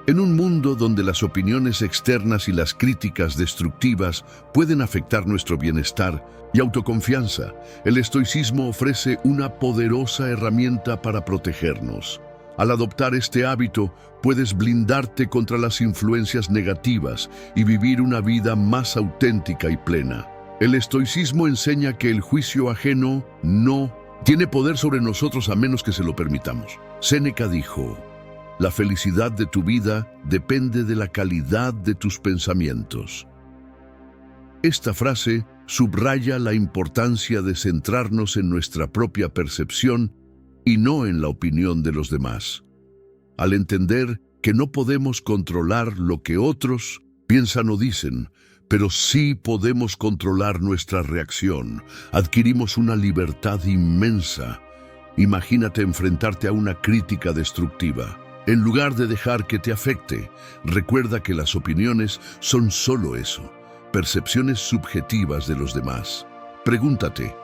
En un mundo donde las opiniones externas y las críticas destructivas pueden afectar nuestro bienestar y autoconfianza, el estoicismo ofrece una poderosa herramienta para protegernos. Al adoptar este hábito, puedes blindarte contra las influencias negativas y vivir una vida más auténtica y plena. El estoicismo enseña que el juicio ajeno no tiene poder sobre nosotros a menos que se lo permitamos. Séneca dijo: la felicidad de tu vida depende de la calidad de tus pensamientos. Esta frase subraya la importancia de centrarnos en nuestra propia percepción y no en la opinión de los demás. Al entender que no podemos controlar lo que otros piensan o dicen, pero sí podemos controlar nuestra reacción, adquirimos una libertad inmensa. Imagínate enfrentarte a una crítica destructiva. En lugar de dejar que te afecte, recuerda que las opiniones son solo eso, percepciones subjetivas de los demás. Pregúntate,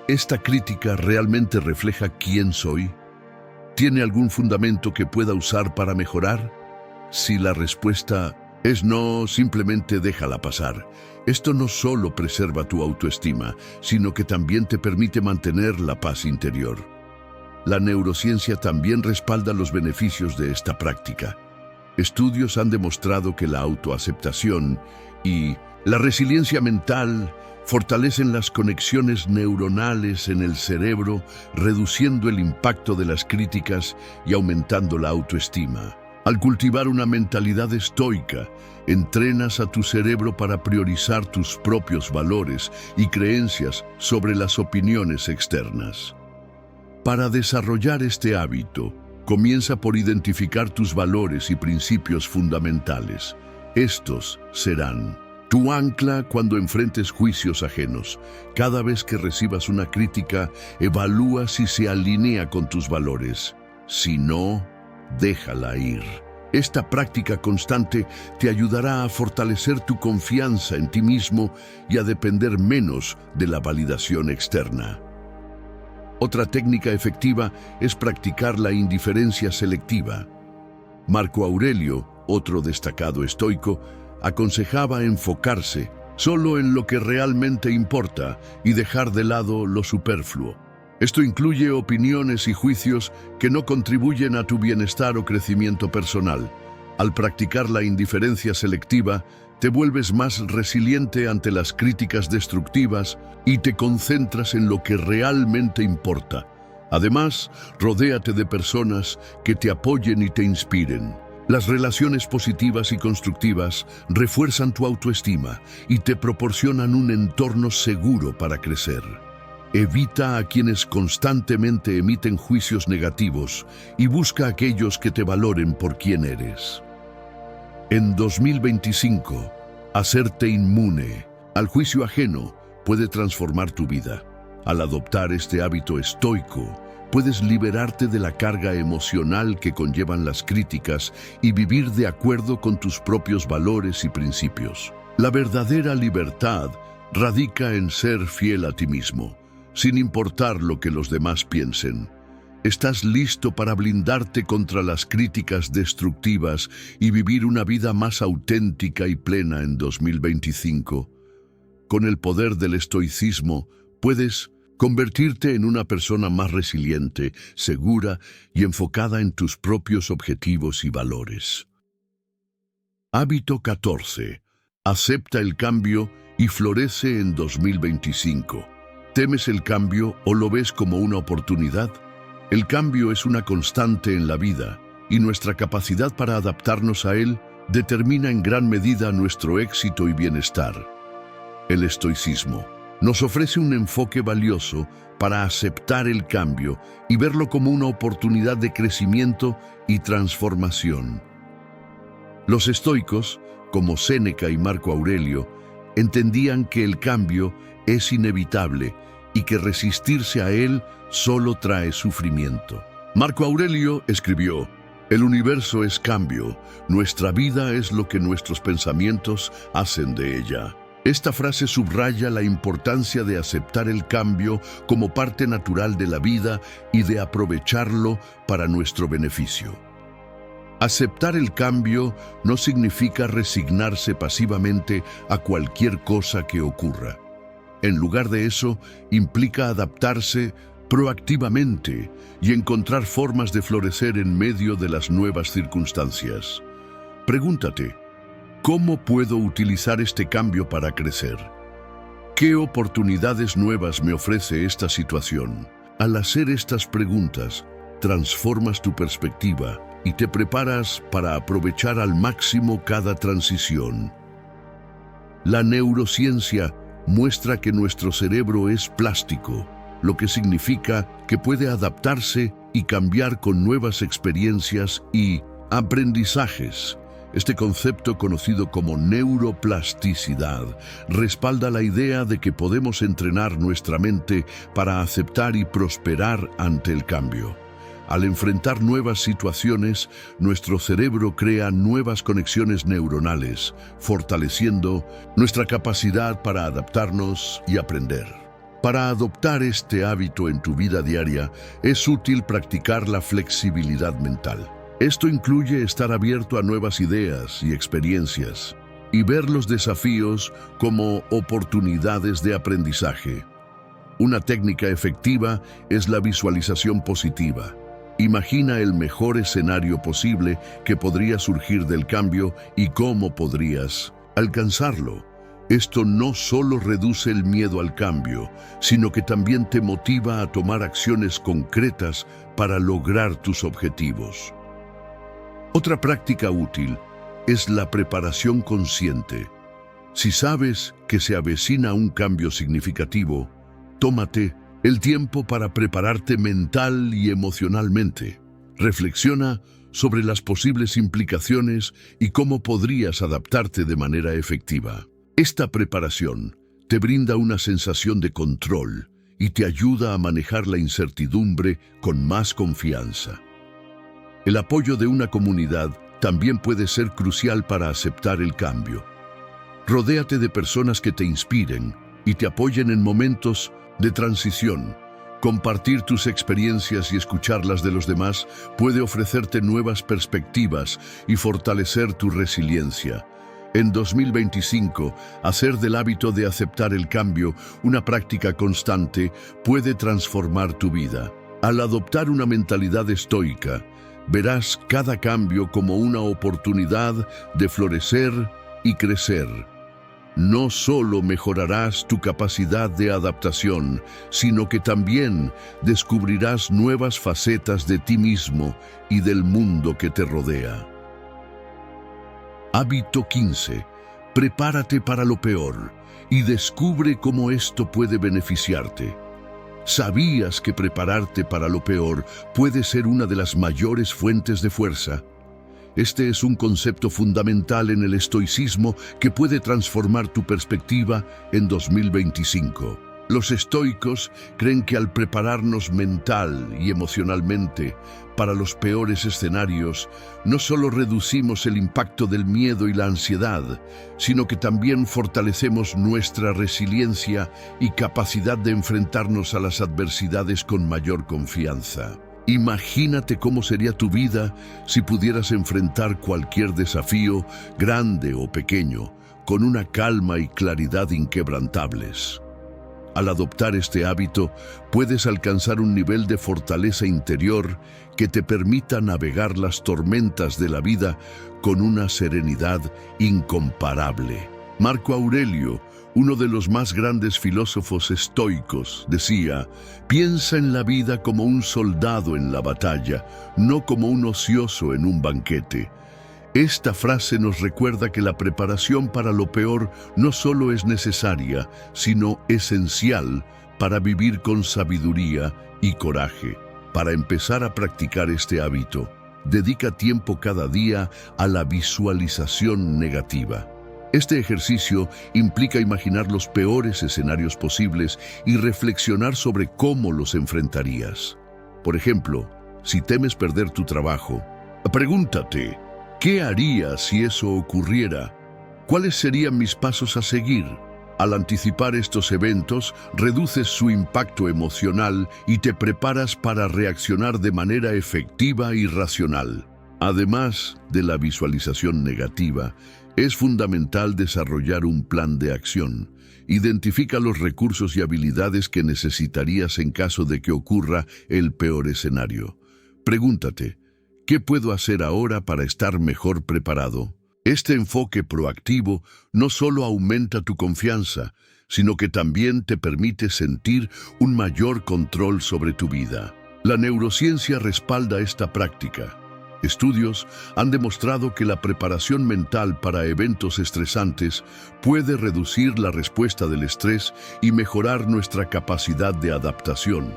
¿Esta crítica realmente refleja quién soy? ¿Tiene algún fundamento que pueda usar para mejorar? Si la respuesta es no, simplemente déjala pasar. Esto no solo preserva tu autoestima, sino que también te permite mantener la paz interior. La neurociencia también respalda los beneficios de esta práctica. Estudios han demostrado que la autoaceptación y la resiliencia mental fortalecen las conexiones neuronales en el cerebro, reduciendo el impacto de las críticas y aumentando la autoestima. Al cultivar una mentalidad estoica, entrenas a tu cerebro para priorizar tus propios valores y creencias sobre las opiniones externas. Para desarrollar este hábito, comienza por identificar tus valores y principios fundamentales. Estos serán tu ancla cuando enfrentes juicios ajenos. Cada vez que recibas una crítica, evalúa si se alinea con tus valores. Si no, déjala ir. Esta práctica constante te ayudará a fortalecer tu confianza en ti mismo y a depender menos de la validación externa. Otra técnica efectiva es practicar la indiferencia selectiva. Marco Aurelio, otro destacado estoico, aconsejaba enfocarse solo en lo que realmente importa y dejar de lado lo superfluo. Esto incluye opiniones y juicios que no contribuyen a tu bienestar o crecimiento personal. Al practicar la indiferencia selectiva, te vuelves más resiliente ante las críticas destructivas y te concentras en lo que realmente importa. Además, rodéate de personas que te apoyen y te inspiren. Las relaciones positivas y constructivas refuerzan tu autoestima y te proporcionan un entorno seguro para crecer. Evita a quienes constantemente emiten juicios negativos y busca a aquellos que te valoren por quien eres. En 2025, hacerte inmune al juicio ajeno puede transformar tu vida. Al adoptar este hábito estoico, puedes liberarte de la carga emocional que conllevan las críticas y vivir de acuerdo con tus propios valores y principios. La verdadera libertad radica en ser fiel a ti mismo, sin importar lo que los demás piensen. ¿Estás listo para blindarte contra las críticas destructivas y vivir una vida más auténtica y plena en 2025? Con el poder del estoicismo, puedes convertirte en una persona más resiliente, segura y enfocada en tus propios objetivos y valores. Hábito 14. Acepta el cambio y florece en 2025. ¿Temes el cambio o lo ves como una oportunidad? El cambio es una constante en la vida y nuestra capacidad para adaptarnos a él determina en gran medida nuestro éxito y bienestar. El estoicismo nos ofrece un enfoque valioso para aceptar el cambio y verlo como una oportunidad de crecimiento y transformación. Los estoicos, como Séneca y Marco Aurelio, entendían que el cambio es inevitable y que resistirse a él solo trae sufrimiento. Marco Aurelio escribió: "El universo es cambio, nuestra vida es lo que nuestros pensamientos hacen de ella". Esta frase subraya la importancia de aceptar el cambio como parte natural de la vida y de aprovecharlo para nuestro beneficio. Aceptar el cambio no significa resignarse pasivamente a cualquier cosa que ocurra. En lugar de eso, implica adaptarse proactivamente y encontrar formas de florecer en medio de las nuevas circunstancias. Pregúntate: ¿cómo puedo utilizar este cambio para crecer? ¿Qué oportunidades nuevas me ofrece esta situación? Al hacer estas preguntas, transformas tu perspectiva y te preparas para aprovechar al máximo cada transición. La neurociencia muestra que nuestro cerebro es plástico, lo que significa que puede adaptarse y cambiar con nuevas experiencias y aprendizajes. Este concepto, conocido como neuroplasticidad, respalda la idea de que podemos entrenar nuestra mente para aceptar y prosperar ante el cambio. Al enfrentar nuevas situaciones, nuestro cerebro crea nuevas conexiones neuronales, fortaleciendo nuestra capacidad para adaptarnos y aprender. Para adoptar este hábito en tu vida diaria, es útil practicar la flexibilidad mental. Esto incluye estar abierto a nuevas ideas y experiencias, y ver los desafíos como oportunidades de aprendizaje. Una técnica efectiva es la visualización positiva. Imagina el mejor escenario posible que podría surgir del cambio y cómo podrías alcanzarlo. Esto no solo reduce el miedo al cambio, sino que también te motiva a tomar acciones concretas para lograr tus objetivos. Otra práctica útil es la preparación consciente. Si sabes que se avecina un cambio significativo, tómate el tiempo para prepararte mental y emocionalmente. Reflexiona sobre las posibles implicaciones y cómo podrías adaptarte de manera efectiva. Esta preparación te brinda una sensación de control y te ayuda a manejar la incertidumbre con más confianza. El apoyo de una comunidad también puede ser crucial para aceptar el cambio. Rodéate de personas que te inspiren y te apoyen en momentos de transición. Compartir tus experiencias y escucharlas de los demás puede ofrecerte nuevas perspectivas y fortalecer tu resiliencia. En 2025, hacer del hábito de aceptar el cambio una práctica constante puede transformar tu vida. Al adoptar una mentalidad estoica, verás cada cambio como una oportunidad de florecer y crecer. No solo mejorarás tu capacidad de adaptación, sino que también descubrirás nuevas facetas de ti mismo y del mundo que te rodea. Hábito 15. Prepárate para lo peor y descubre cómo esto puede beneficiarte. ¿Sabías que prepararte para lo peor puede ser una de las mayores fuentes de fuerza? Este es un concepto fundamental en el estoicismo que puede transformar tu perspectiva en 2025. Los estoicos creen que al prepararnos mental y emocionalmente para los peores escenarios, no solo reducimos el impacto del miedo y la ansiedad, sino que también fortalecemos nuestra resiliencia y capacidad de enfrentarnos a las adversidades con mayor confianza. Imagínate cómo sería tu vida si pudieras enfrentar cualquier desafío, grande o pequeño, con una calma y claridad inquebrantables. Al adoptar este hábito, puedes alcanzar un nivel de fortaleza interior que te permita navegar las tormentas de la vida con una serenidad incomparable. Marco Aurelio, uno de los más grandes filósofos estoicos, decía: piensa en la vida como un soldado en la batalla, no como un ocioso en un banquete. Esta frase nos recuerda que la preparación para lo peor no solo es necesaria, sino esencial para vivir con sabiduría y coraje. Para empezar a practicar este hábito, dedica tiempo cada día a la visualización negativa. Este ejercicio implica imaginar los peores escenarios posibles y reflexionar sobre cómo los enfrentarías. Por ejemplo, si temes perder tu trabajo, pregúntate: ¿qué haría si eso ocurriera? ¿Cuáles serían mis pasos a seguir? Al anticipar estos eventos, reduces su impacto emocional y te preparas para reaccionar de manera efectiva y racional. Además de la visualización negativa, es fundamental desarrollar un plan de acción. Identifica los recursos y habilidades que necesitarías en caso de que ocurra el peor escenario. Pregúntate: ¿qué puedo hacer ahora para estar mejor preparado? Este enfoque proactivo no solo aumenta tu confianza, sino que también te permite sentir un mayor control sobre tu vida. La neurociencia respalda esta práctica. Estudios han demostrado que la preparación mental para eventos estresantes puede reducir la respuesta del estrés y mejorar nuestra capacidad de adaptación.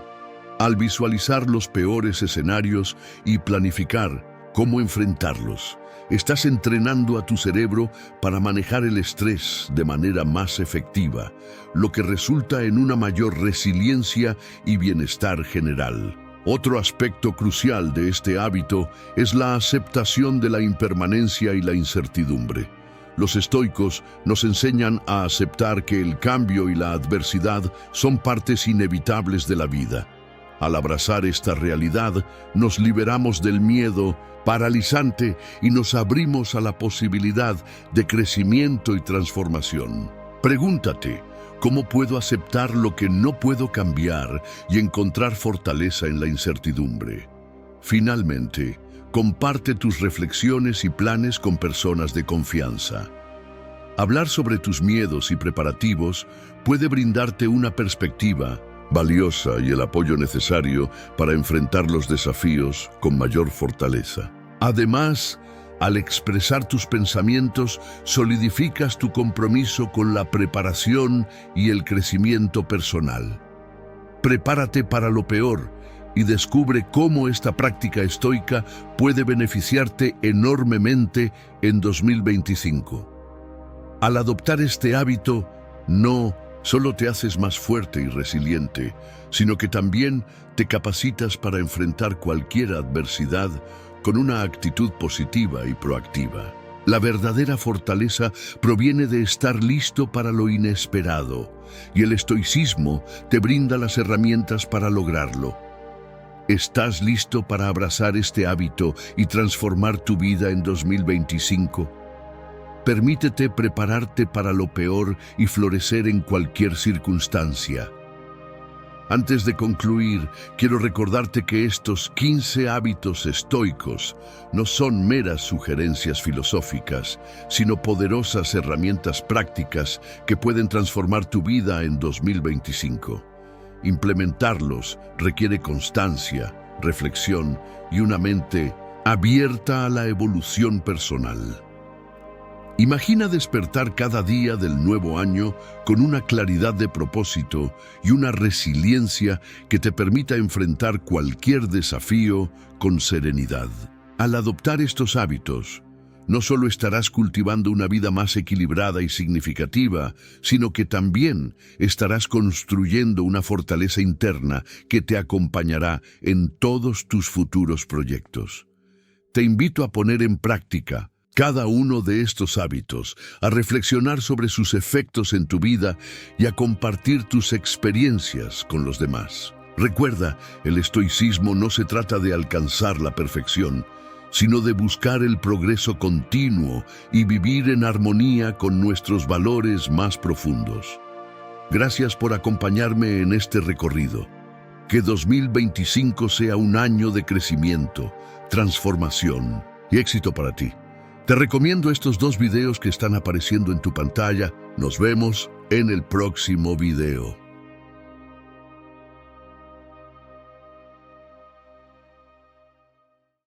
Al visualizar los peores escenarios y planificar cómo enfrentarlos, estás entrenando a tu cerebro para manejar el estrés de manera más efectiva, lo que resulta en una mayor resiliencia y bienestar general. Otro aspecto crucial de este hábito es la aceptación de la impermanencia y la incertidumbre. Los estoicos nos enseñan a aceptar que el cambio y la adversidad son partes inevitables de la vida. Al abrazar esta realidad, nos liberamos del miedo paralizante y nos abrimos a la posibilidad de crecimiento y transformación. Pregúntate, ¿cómo puedo aceptar lo que no puedo cambiar y encontrar fortaleza en la incertidumbre? Finalmente, comparte tus reflexiones y planes con personas de confianza. Hablar sobre tus miedos y preparativos puede brindarte una perspectiva valiosa y el apoyo necesario para enfrentar los desafíos con mayor fortaleza. Además, al expresar tus pensamientos, solidificas tu compromiso con la preparación y el crecimiento personal. Prepárate para lo peor y descubre cómo esta práctica estoica puede beneficiarte enormemente en 2025. Al adoptar este hábito, no solo te haces más fuerte y resiliente, sino que también te capacitas para enfrentar cualquier adversidad con una actitud positiva y proactiva. La verdadera fortaleza proviene de estar listo para lo inesperado, y el estoicismo te brinda las herramientas para lograrlo. ¿Estás listo para abrazar este hábito y transformar tu vida en 2025? Permítete prepararte para lo peor y florecer en cualquier circunstancia. Antes de concluir, quiero recordarte que estos 15 hábitos estoicos no son meras sugerencias filosóficas, sino poderosas herramientas prácticas que pueden transformar tu vida en 2025. Implementarlos requiere constancia, reflexión y una mente abierta a la evolución personal. Imagina despertar cada día del nuevo año con una claridad de propósito y una resiliencia que te permita enfrentar cualquier desafío con serenidad. Al adoptar estos hábitos, no solo estarás cultivando una vida más equilibrada y significativa, sino que también estarás construyendo una fortaleza interna que te acompañará en todos tus futuros proyectos. Te invito a poner en práctica cada uno de estos hábitos, a reflexionar sobre sus efectos en tu vida y a compartir tus experiencias con los demás. Recuerda, el estoicismo no se trata de alcanzar la perfección, sino de buscar el progreso continuo y vivir en armonía con nuestros valores más profundos. Gracias por acompañarme en este recorrido. Que 2025 sea un año de crecimiento, transformación y éxito para ti. Te recomiendo estos 2 videos que están apareciendo en tu pantalla. Nos vemos en el próximo video.